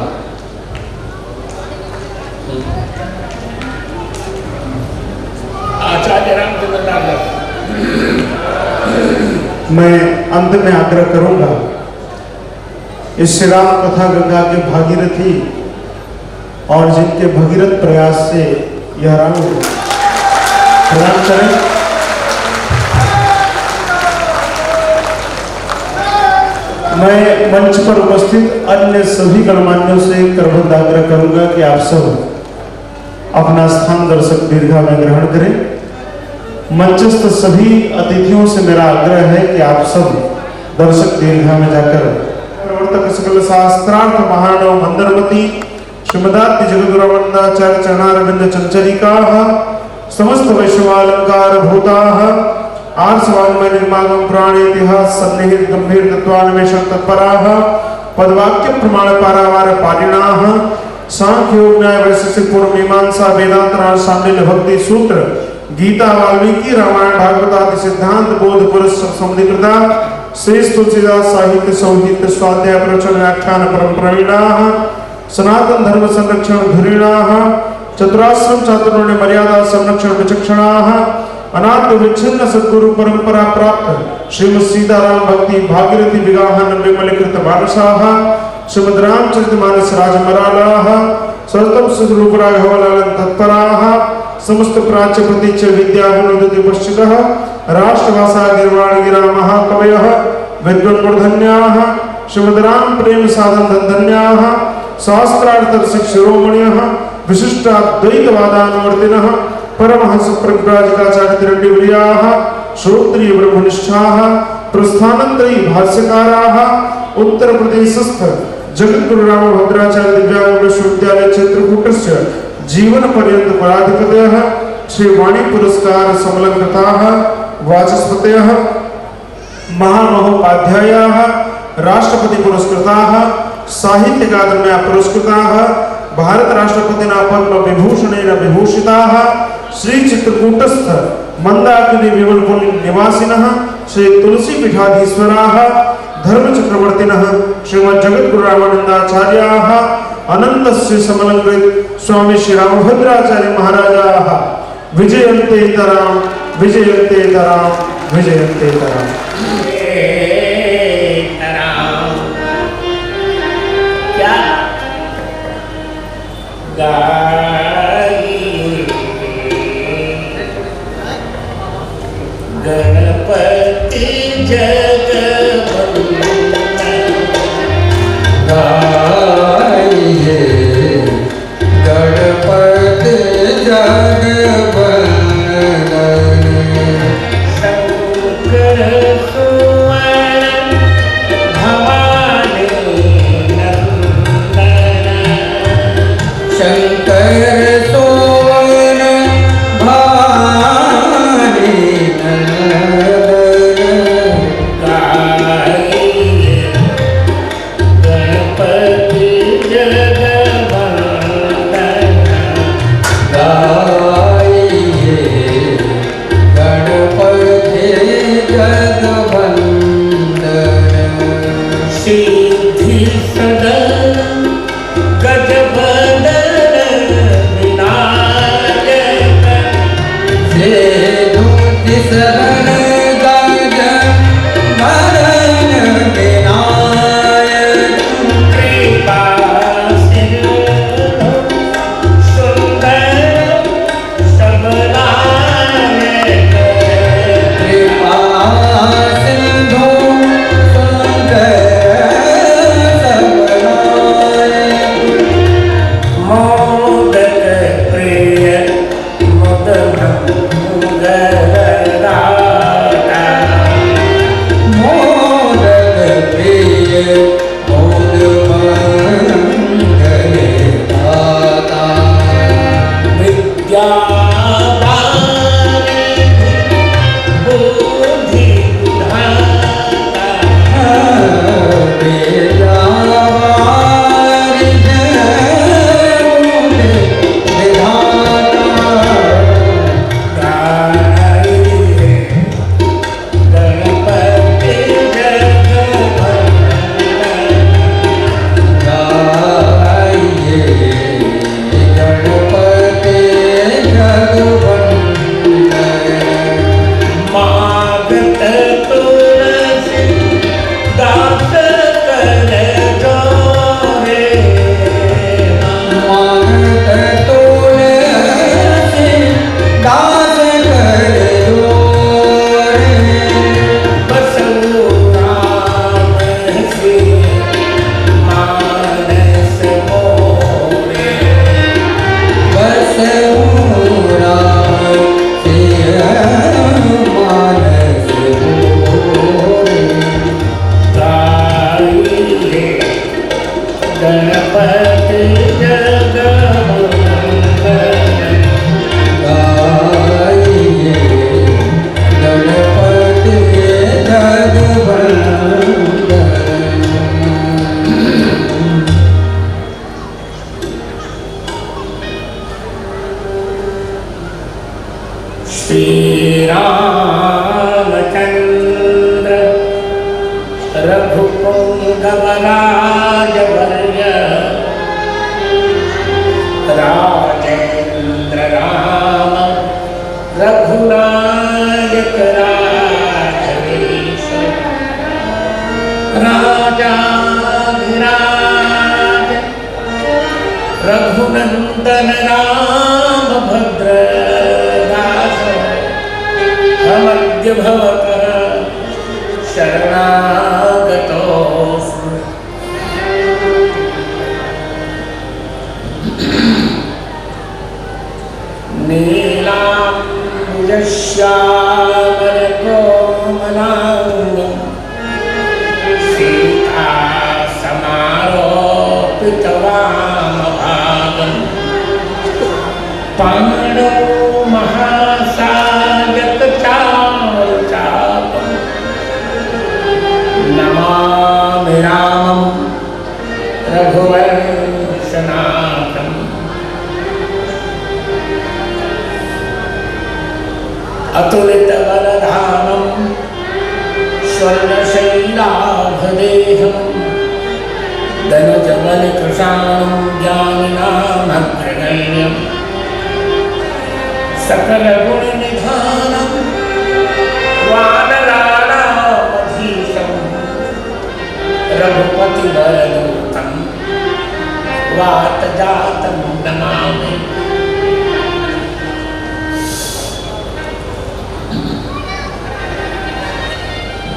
F: आचार्य रामचंद्र।
D: मैं अंत में आग्रह करूंगा इस श्री राम कथा गंगा के भागीरथी और जिनके भगीरथ प्रयास से यह रंग प्रदान करें। मैं मंच पर उपस्थित अन्य सभी गणमान्यों से करबद्ध आग्रह करूंगा कि आप सब अपना स्थान दर्शक दीर्घा में ग्रहण करें। मंचस्थ सभी अतिथियों से मेरा आग्रह है कि आप सब दर्शक दीर्घा में जाकर प्रवर्तक सकल शास्त्रार्थ महानव मंदरमती श्रीमदाद्य जगद्गुरुवंदाचार्य चरणारविंद चंचरिका समस्त वैश्वालंकार भूता आर्षवाङ्मय निर्मागम पुराण इतिहास सन्निहित गंभीर तत्वान्वेषण तत्पराः पदवाक्य प्रमाण पारावार पारिणाः सांख्य योग न्याय वैशेषिक पूर्व मीमांसा वेदांत राज सांडिल्य भक्ति सूत्र गीता वाल्मीकि रामायण भागवत आदि सिद्धांत बोध पुरुष समुद्रिकृता श्रेष्ठ तुलसीदास साहित्य सौहित्य स्वाध्याय प्रवचन व्याख्यान परम प्रवीणाः सनातन धर्म संरक्षण धुरीणाः चतुराश्रम चातुर्वर्ण्य मर्यादा संरक्षण विचक्षणाः अनाथ विच्छिन्न सद्गुरु परंपरा प्राप्त श्रीमद सीताराम भक्ति भागीरथी विगाहन विमलीकृत मानसाः श्रीमद रामचरितमानस राजमरालाः सरतम स्वरूप राघवलालन तत्पराः समस्त प्राच्य प्रतीच्य विद्या विनोदति पश्चितः राष्ट्रभाषा गिर्वाण गिरा महाकवयः विद्वन्मूर्धन्याः श्रीमद राम प्रेम साधन धन्याः शास्त्रार्थ रसिक शिरोमणियः विशिष्टाद्वैतवादानुवर्तिनः परमहंस प्रज्ञाचार्य तिरण्डिवर्याः श्रोत्रिय ब्रह्मनिष्ठाः प्रस्थानत्रयी भाष्यकाराः उत्तर प्रदेशस्थ जगद्गुरु रामभद्राचार्य दिव्यांग विश्वविद्यालय चित्रकूटस्य जीवन पर्यंत पराधिपतयः श्री वाणी पुरस्कार समलंकृताः वाचस्पतयः महामहोपाध्यायाः राष्ट्रपति पुरस्कृताः साहित्य अकादम्या पुरस्कृताः भारत राष्ट्रपतिना पद्म विभूषणेन विभूषिताः श्री चित्रकूटस्थ मंदाकिनी विमलपुर निवासिनः श्री तुलसी पीठाधीश्वराः धर्म चक्रवर्तिनः श्रीमद् जगद्गुरु रामानंदाचार्याः अनंत श्री समलंकृत स्वामी श्री रामभद्राचार्य महाराजाः विजयन्ते तराम विजयन्ते तराम विजयन्ते तराम।
F: गणपति जगवंदन
C: गाइए गणपति जगवंदन
F: शंकर सुवन भवानी नंदन
C: शंकर सोवन भारी
F: गणपति जगवंदन
C: गाइए गणपति जगवंदन
F: सिद्धि सदन गजवदन विनायक
C: सेधुति सदन गजवदन विनायक
F: कृपा सिंधु सुंदर सबलायक
C: कृपा सिंधु सुंदर सबलायक
F: मोदक प्रिय मुद मंगलदाता
C: मोदक प्रिय मोद मंगल दाता
F: विद्यादानी बुद्धि दाता
C: वेदावारि जय विधाता
F: गाइए गणपति जगवंदन
C: गाइए गणपति जगवंदन
F: श्री रामचंद्र रघुपुंगवराजवर्य राजेंद्र राम रघुनायक राजवेश राजाधिराज रघुनंदन राम भद्र दास हमद्य भवतः शरणागतोऽस्मि। नीलाम्बुजश्यामलकोमलाङ्गं सीतासमारोपितवामभागं पाणौ महासायकचारुचापं नमामि रामं रघुवंशनाथम्। अतुलित बलधामं स्वर्णशैलाभदेहं दनुजबलकृशानं ज्ञानिनामग्रगण्यं सकलगुणनिधानं वानराणामधीशं रघुपतिवरदूतं वातजातं नमामि।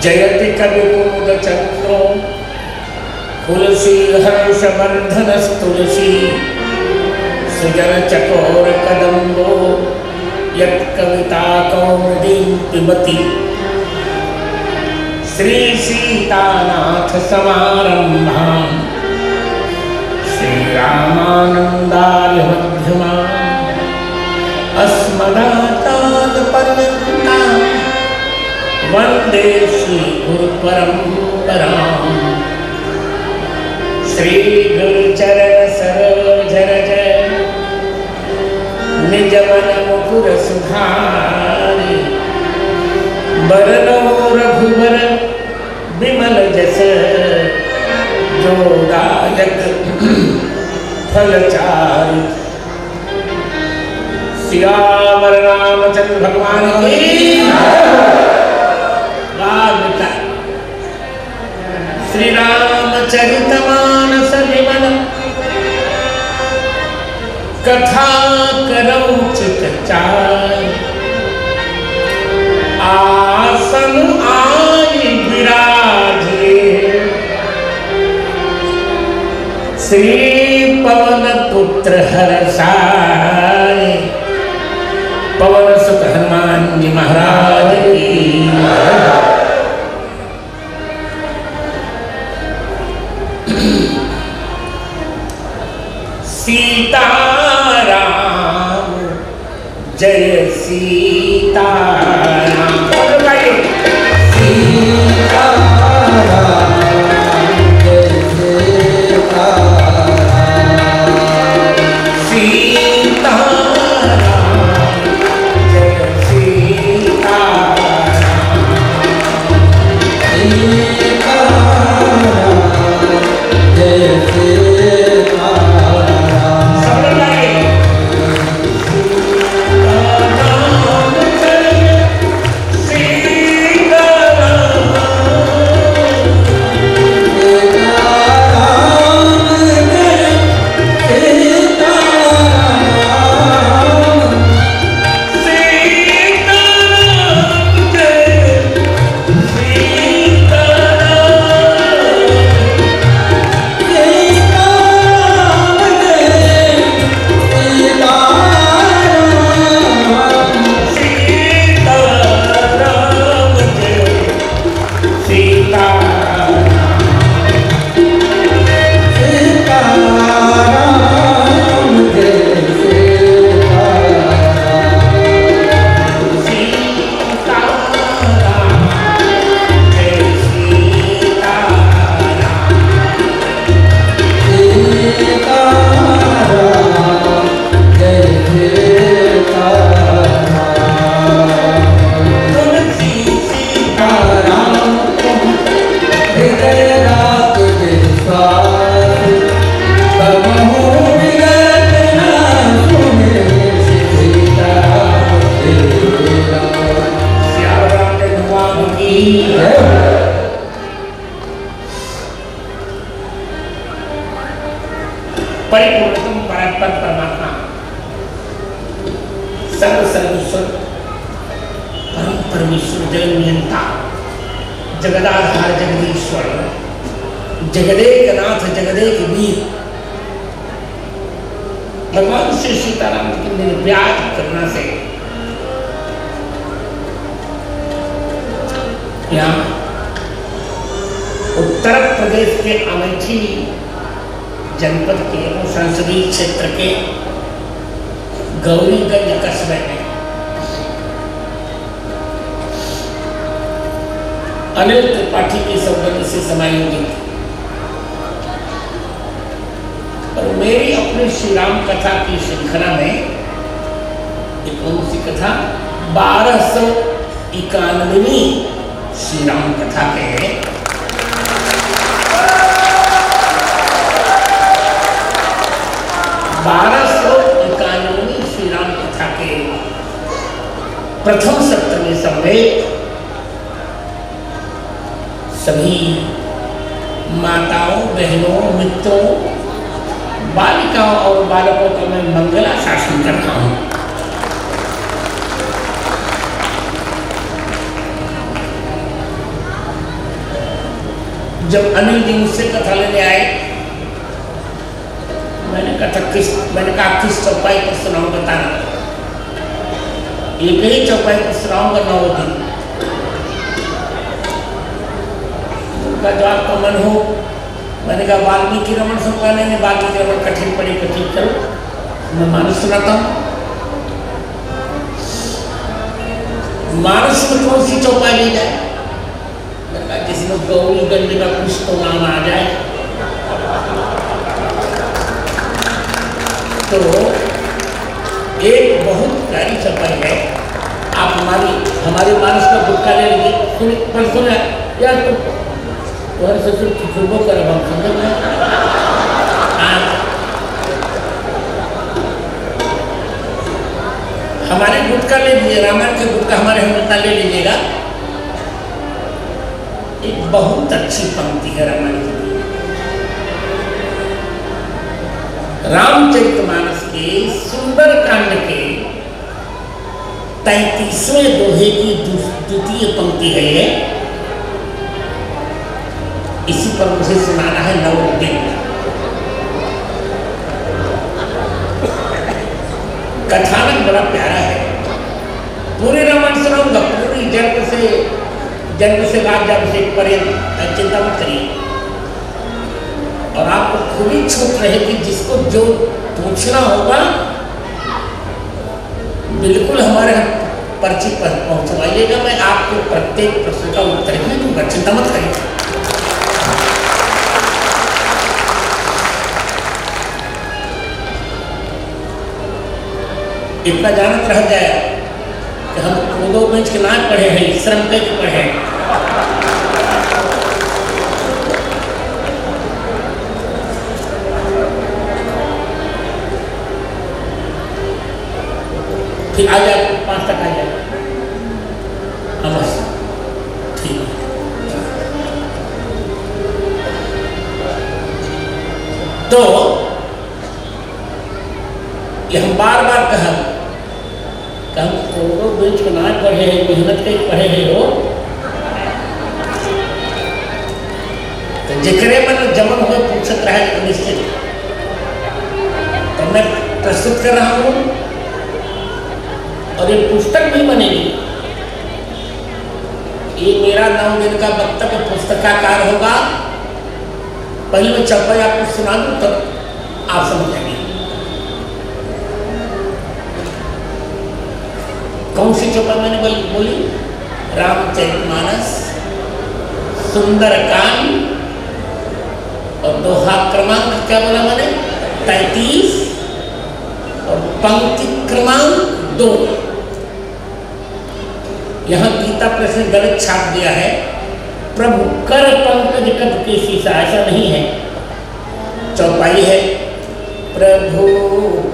F: जयति कविकुमुदचन्द्रो तुलसीहर्षवर्धनस्तुलसी सुजनचकोरकदम्बो यत्कविताकौमुदीं पिबति श्रीसीतानाथसमारम्भां श्रीरामानन्दार्यमध्यमाम् अस्मदाचार्यपर्यन्ताम् वन्दे श्रीगुरुपरम्पराम्। श्रीगुरुचरण सरोजरज निजमनमुकुर सुधारि बरनो रघुवर विमल जस जोदायक फलचारि। सियावर रामचंद्र भगवान की श्री रामचरितमानस विमल कथा करौ चितचार आसन आई विराजे श्री पवन पुत्र हर्षाय पवन सुत हनुमान जी महाराज की। सीताराम जय सीताराम। सर्वेश्वर परम परमेश्वर जगत नियंता जगदाधार जगदीश्वर जगदेक नाथ जगदेक वीर भगवान श्री सीताराम की निर्व्याज करना से यहाँ उत्तर प्रदेश के अमेठी जनपद के संसदीय क्षेत्र के गौरीगंज कस्बे में अनिल त्रिपाठी की सौगंध से समायोजित और मेरी अपनी श्री राम कथा की श्रृंखला में एक कौन सी कथा 1291वीं श्री राम कथा के 1291वीं श्री राम कथा के प्रथम सत्र में समेत सभी माताओं बहनों मित्रों बालिकाओं और बालकों का मैं मंगला शासन करता हूँ। जब अनिल जी मुझसे कथा लेने आए मैंने कहा किस चौपाई पर सुनाऊं बताना। एक ही चौपाई पर सुनाऊंगा 9 दिन। उनका जवाब का मन हो मैंने कहा वाल्मीकि रमन सुनवाने ने वाल्मीकि रमन कठिन पड़ी कठिन करो मैं मानस सुनाता हूँ। मानस में कौन सी चौपाई ली जाए? मैंने कहा जिसमें गौरीगंज का कुछ तो नाम आ जाए। तो एक बहुत प्यारी चौपाई है। आप हमारे मानस का गुटका ले लीजिए। सुने यार तुम्हारे ससुर खुशबू कर हम समझ में हमारे गुटका ले लीजिए रामायण के गुटका हमारे हिंदुस्तान ले लीजिएगा। एक बहुत अच्छी पंक्ति है रामायण की। रामचरितमानस के सुंदरकांड के 33वें दोहे की द्वितीय पंक्ति है ये। इसी पर मुझे सुनाना है 9 दिन। कथानक बड़ा प्यारा है। पूरे रामायण सुनाऊंगा पूरी जन्म से राज्याभिषेक पर्यंत चिंता मत करिए। और आपको खुली छूट रहेगी जिसको जो पूछना होगा बिल्कुल हमारे पर्ची पर पहुंचवाइएगा। मैं आपको प्रत्येक प्रश्न का उत्तर ही दूंगा चिंता मत करिए। इतना जानत रह जाए कि हम कोदो बेंच के ना पढ़े हैं श्रम के पढ़े हैं। फिर आ जाए 5 तक आ जाए। अवश्य ठीक है। तो ये हम बार बार कहा कि हम कोदो बेंच के ना पढ़े हैं मेहनत के पढ़े हैं हो। तो जिक्रे मन जमन हुए पूछत रहे तो निश्चित तो मैं प्रस्तुत कर रहा हूँ और ये पुस्तक भी बनेगी। ये मेरा 9 दिन का वक्तव्य पुस्तकाकार होगा। पहले मैं चौपाई आपको सुना दूं तब आप समझेंगे। कौन सी चौपाई मैंने बोली? रामचरितमानस सुंदरकांड और दोहा क्रमांक क्या बोला मैंने 33 और पंक्ति क्रमांक 2। यहाँ गीता प्रेस ने गलत छाप दिया है प्रभु कर पंकज कद के शीशा, ऐसा नहीं है। चौपाई है प्रभु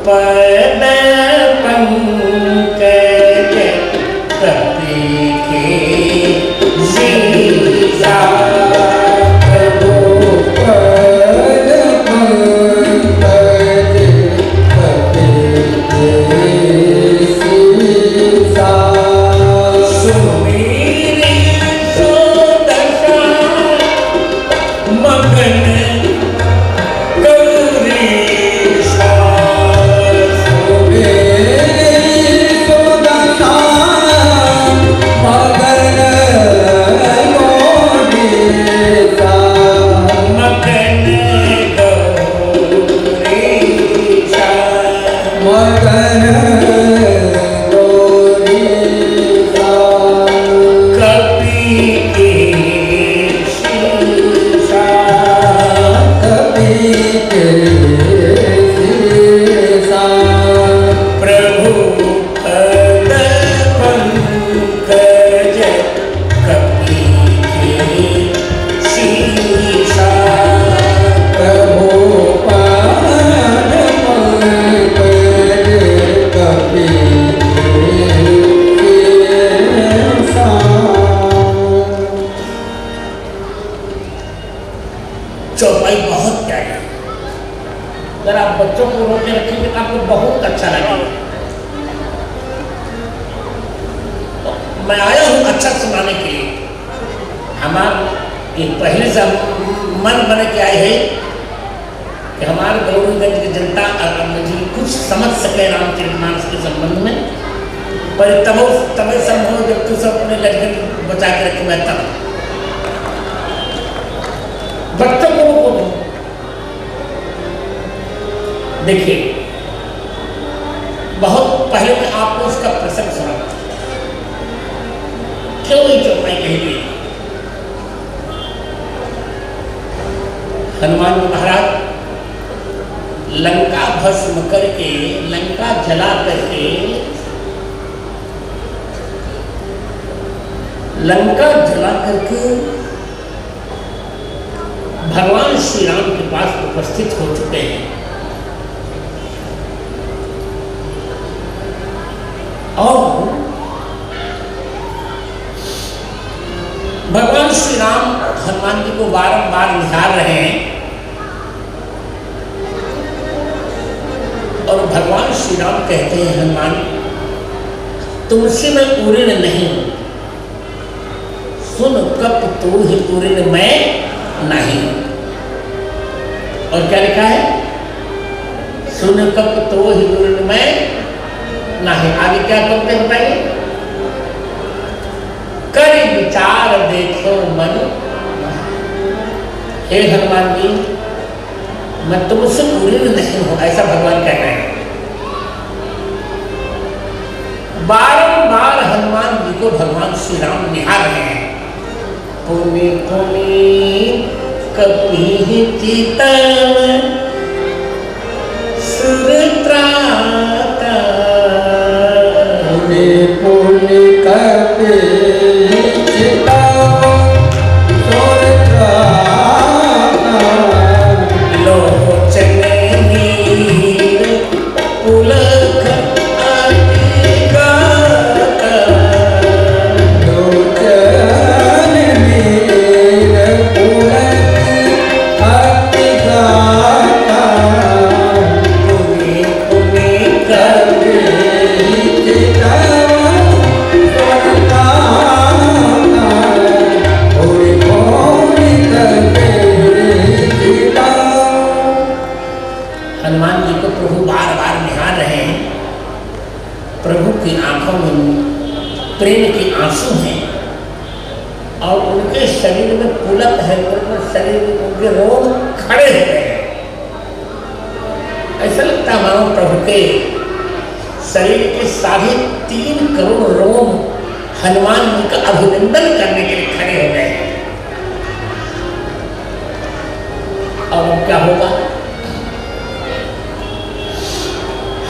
F: पद पंकज कपि के शीशा,
C: प्रभु पद पंकज कपि के शीशा।
F: मैं आया हूँ अच्छा सुनाने के लिए। हमारा ये पहले से मन बन के आए हैं कि हमारे गौरीगंज की जनता मुझे कुछ समझ सके रामचरितमानस के संबंध में, पर तब संभव जब तू सब अपने लड़के बचा के रखे मैं तब बच्चों को देखिए, बहुत पहले मैं आपको उसका प्रसंग सुना, क्यों ये चौपाई कही? हनुमान महाराज लंका भस्म करके, लंका जला करके, भगवान श्री राम के पास उपस्थित हो चुके हैं। और भगवान श्री राम हनुमान जी को बारंबार निहार रहे हैं और भगवान श्री राम कहते हैं, हनुमान तुमसे मैं उऋण नहीं हूं, सुन कप तू ही उऋण मैं नहीं। और क्या लिखा है? सुन कप तो ही उऋण मैं नहीं। आगे क्या करते बताइए? कर विचार देखो मन, हे हनुमान जी मैं तुमसे उऋण नहीं हूं, ऐसा भगवान कह रहे हैं। बारंबार हनुमान जी को भगवान श्री राम निहार रहे हैं। पुनि पुनि कपि चितव सुरत्राता,
C: पुनि पुनि कपि चितव सुरत्राता,
F: लोचन नीर पुलक अतिगाता,
C: लोचन नीर पुलक अतिगाता,
F: पुनि पुनि
C: कपि चितव सुरत्राता, पुनि पुनि कपि चितव।
F: हनुमान जी को प्रभु बार बार निहार रहे हैं। प्रभु की आंखों में प्रेम के आंसू हैं और उनके शरीर में पुलक है, उनके शरीर में उनके रोम खड़े हो गए हैं। ऐसा लगता है मानो प्रभु के शरीर के 3.5 करोड़ रोम हनुमान जी का अभिनंदन करने के लिए खड़े हो गए हैं। और अब क्या होगा?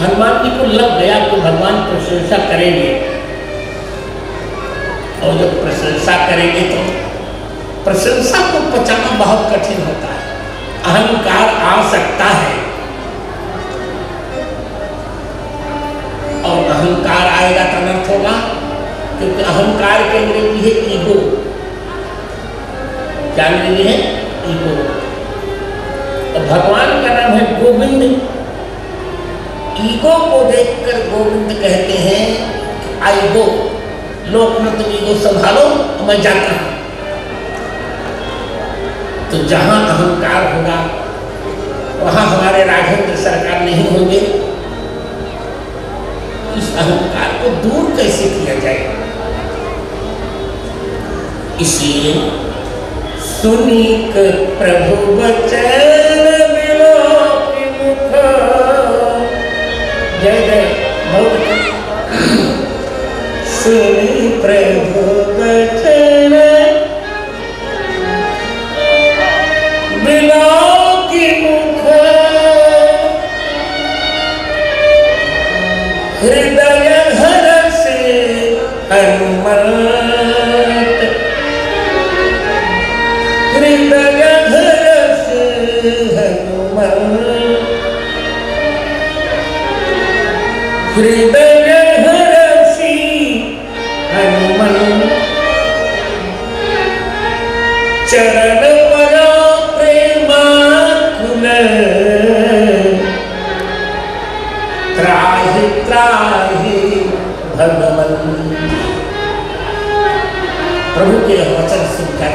F: हनुमान जी को लग गया कि भगवान प्रशंसा करेंगे, और जब प्रशंसा करेंगे तो प्रशंसा को पचाना बहुत कठिन होता है। अहंकार आ सकता है और अहंकार आएगा तो अनर्थ होगा, क्योंकि अहंकार के अंग्रेजी है ईगो। क्या अंग्रेजी है? ईगो। और भगवान का नाम है गोविंद। ईगो को देखकर गोविंद कहते हैं कि आई गो, लो अपना तुम ईगो संभालो, मैं जाता हूं। तो जहां अहंकार होगा वहां हमारे राघवेंद्र सरकार नहीं होंगे। इस अहंकार को दूर कैसे किया जाए? इसलिए सुनिक प्रभु वचन विलोकि मुख, जय जय बहुत। सुनि प्रभु वचन विलोकि मुख, हृदय हरष हनुमत, हृदय हरष हनुमत, हृदय हरषि हनुमत, चरण परा प्रेमाकुल, त्राहि त्राहि भगवन्। प्रभु के वचन सुनकर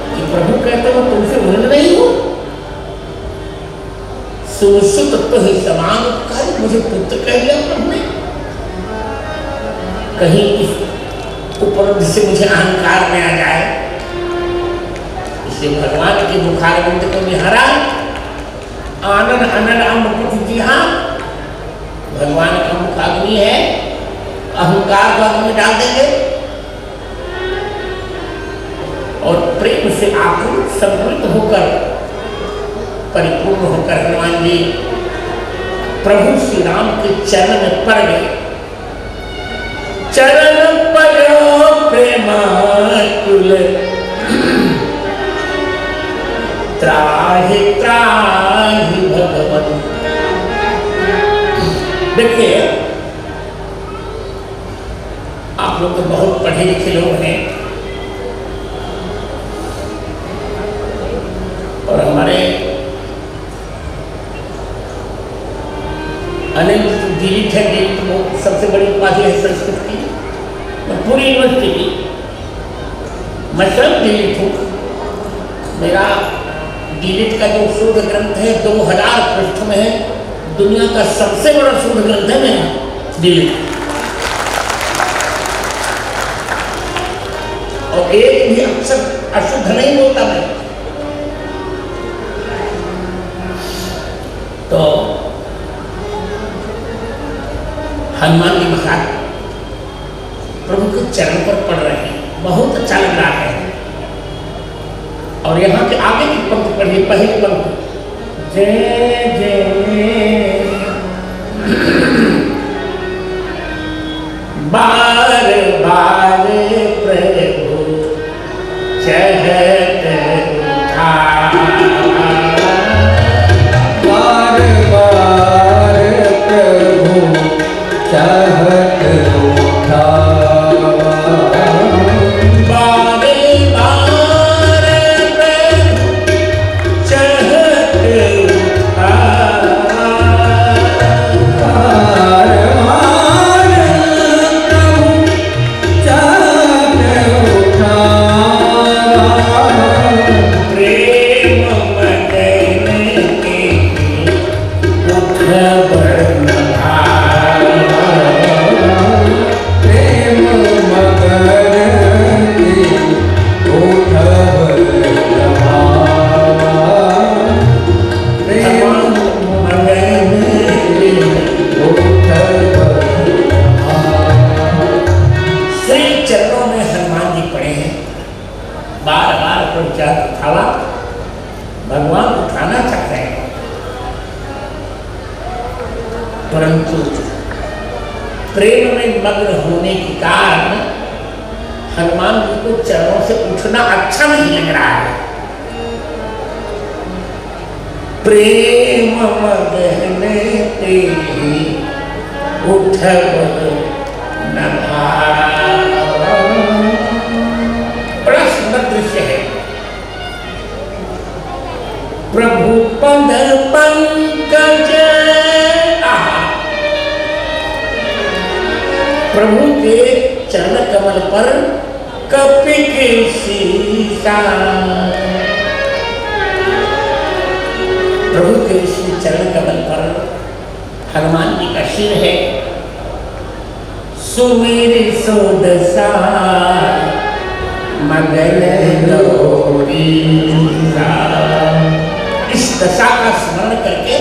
F: कि प्रभु कहते हो तुमसे भिन्न नहीं हो, सुसुत तो ही समान कर मुझे पुत्र कह दिया प्रभु ने। कहीं इस उपलब्धि से मुझे अहंकार में आ जाए, इसलिए भगवान के मुखारविंद को निहारा, आनंद अनन मुकुट जी। हाँ, भगवान का मुखाग्नि है, अहंकार को आग में डाल देंगे और प्रेम से आकुल समृद्ध होकर, परिपूर्ण होकर हनुमान जी प्रभु श्री राम के चरण में पड़ गए। चरण पड़ो प्रेमाकुल, त्राहि त्राहि भगवन। देखिए, आप लोग तो बहुत पढ़े लिखे लोग हैं और हमारे अनिल डिलीट है, डिलीट वो सबसे बड़ी उपाधि है संस्कृत की, मैं पूरी यूनिवर्सिटी की मैं स्वयं डिलीट हूँ। मेरा डिलीट का जो शोध ग्रंथ है 2000 पृष्ठ में है, दुनिया का सबसे बड़ा शोध ग्रंथ है मेरा डिलीट। और एक भी अक्षर अशुद्ध नहीं बोलता मैं। तो हनुमान जी महाराज प्रभु के चरण पर पड़ रहे हैं, बहुत अच्छा लग रहा है। और यहाँ के आगे की पंक्ति पढ़िए, पहली पंक्ति, जय जय बार बार प्रभु चहत उठा,
C: बार बार प्रभु चहत उठा,
F: बारे बार प्रभु चहत उठा,
C: बार बार प्रभु चहत उठा,
F: प्रेम मगन के उठ बरनहा,
C: प्रेम मगन की उठ बरनहा, प्रेम
F: मगन के
C: उठ बरनहा।
F: श्री चरणों में हनुमान जी पड़े हैं, बार बार प्रभु चाहत उठावा, भगवान उठाना चाह रहे हैं, परंतु प्रेम में मग्न होने के कारण हनुमान जी को चरणों से उठना अच्छा नहीं लग रहा है। प्रेम मगन ते उठब न भाव। बड़ा सुंदर दृश्य है। प्रभु पद पंकज, प्रभु के चरण कमल पर कपि के शीशा, प्रभु के श्री चरण कमल पर हनुमान जी का सिर है। सुमेर सोदसा मगन गौरी, इस दशा का स्मरण करके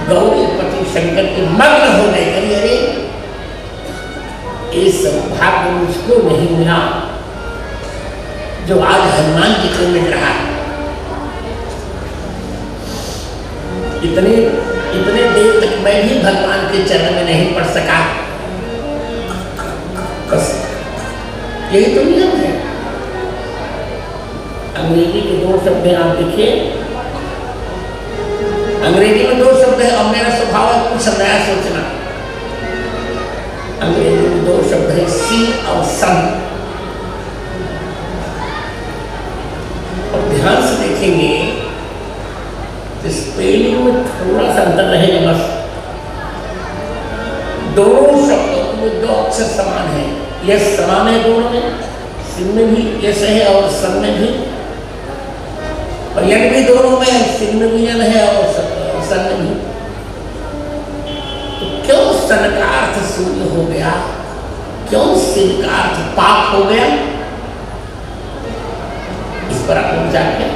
F: गौरीपति शंकर के मग्न हो गए। अरे ये सौभाग्य मुझको नहीं मिला जो आज हनुमान जी को मिल रहा है। इतने देर तक मैं भी भगवान के चरण में नहीं पढ़ सका, बस यही तो नियम है। अंग्रेजी के 2 शब्द हैं, आप देखिए, अंग्रेजी में 2 शब्द है और मेरा स्वभाव है कुछ नया सोचना। अंग्रेजी में 2 शब्द है, सी और सन। और ध्यान से देखेंगे तो स्पेलिंग में थोड़ा सा अंतर रहेगा बस। दोनों शब्दों में दो अक्षर समान है, यह समान है दोनों में, सिन में भी यश है और सन में भी, और यन भी दोनों में, सिन में भी यन है और सन में भी। तो क्यों सन का अर्थ सूर्य हो गया, क्यों सिन का अर्थ पाप हो गया, इस पर आप लोग जानते हैं।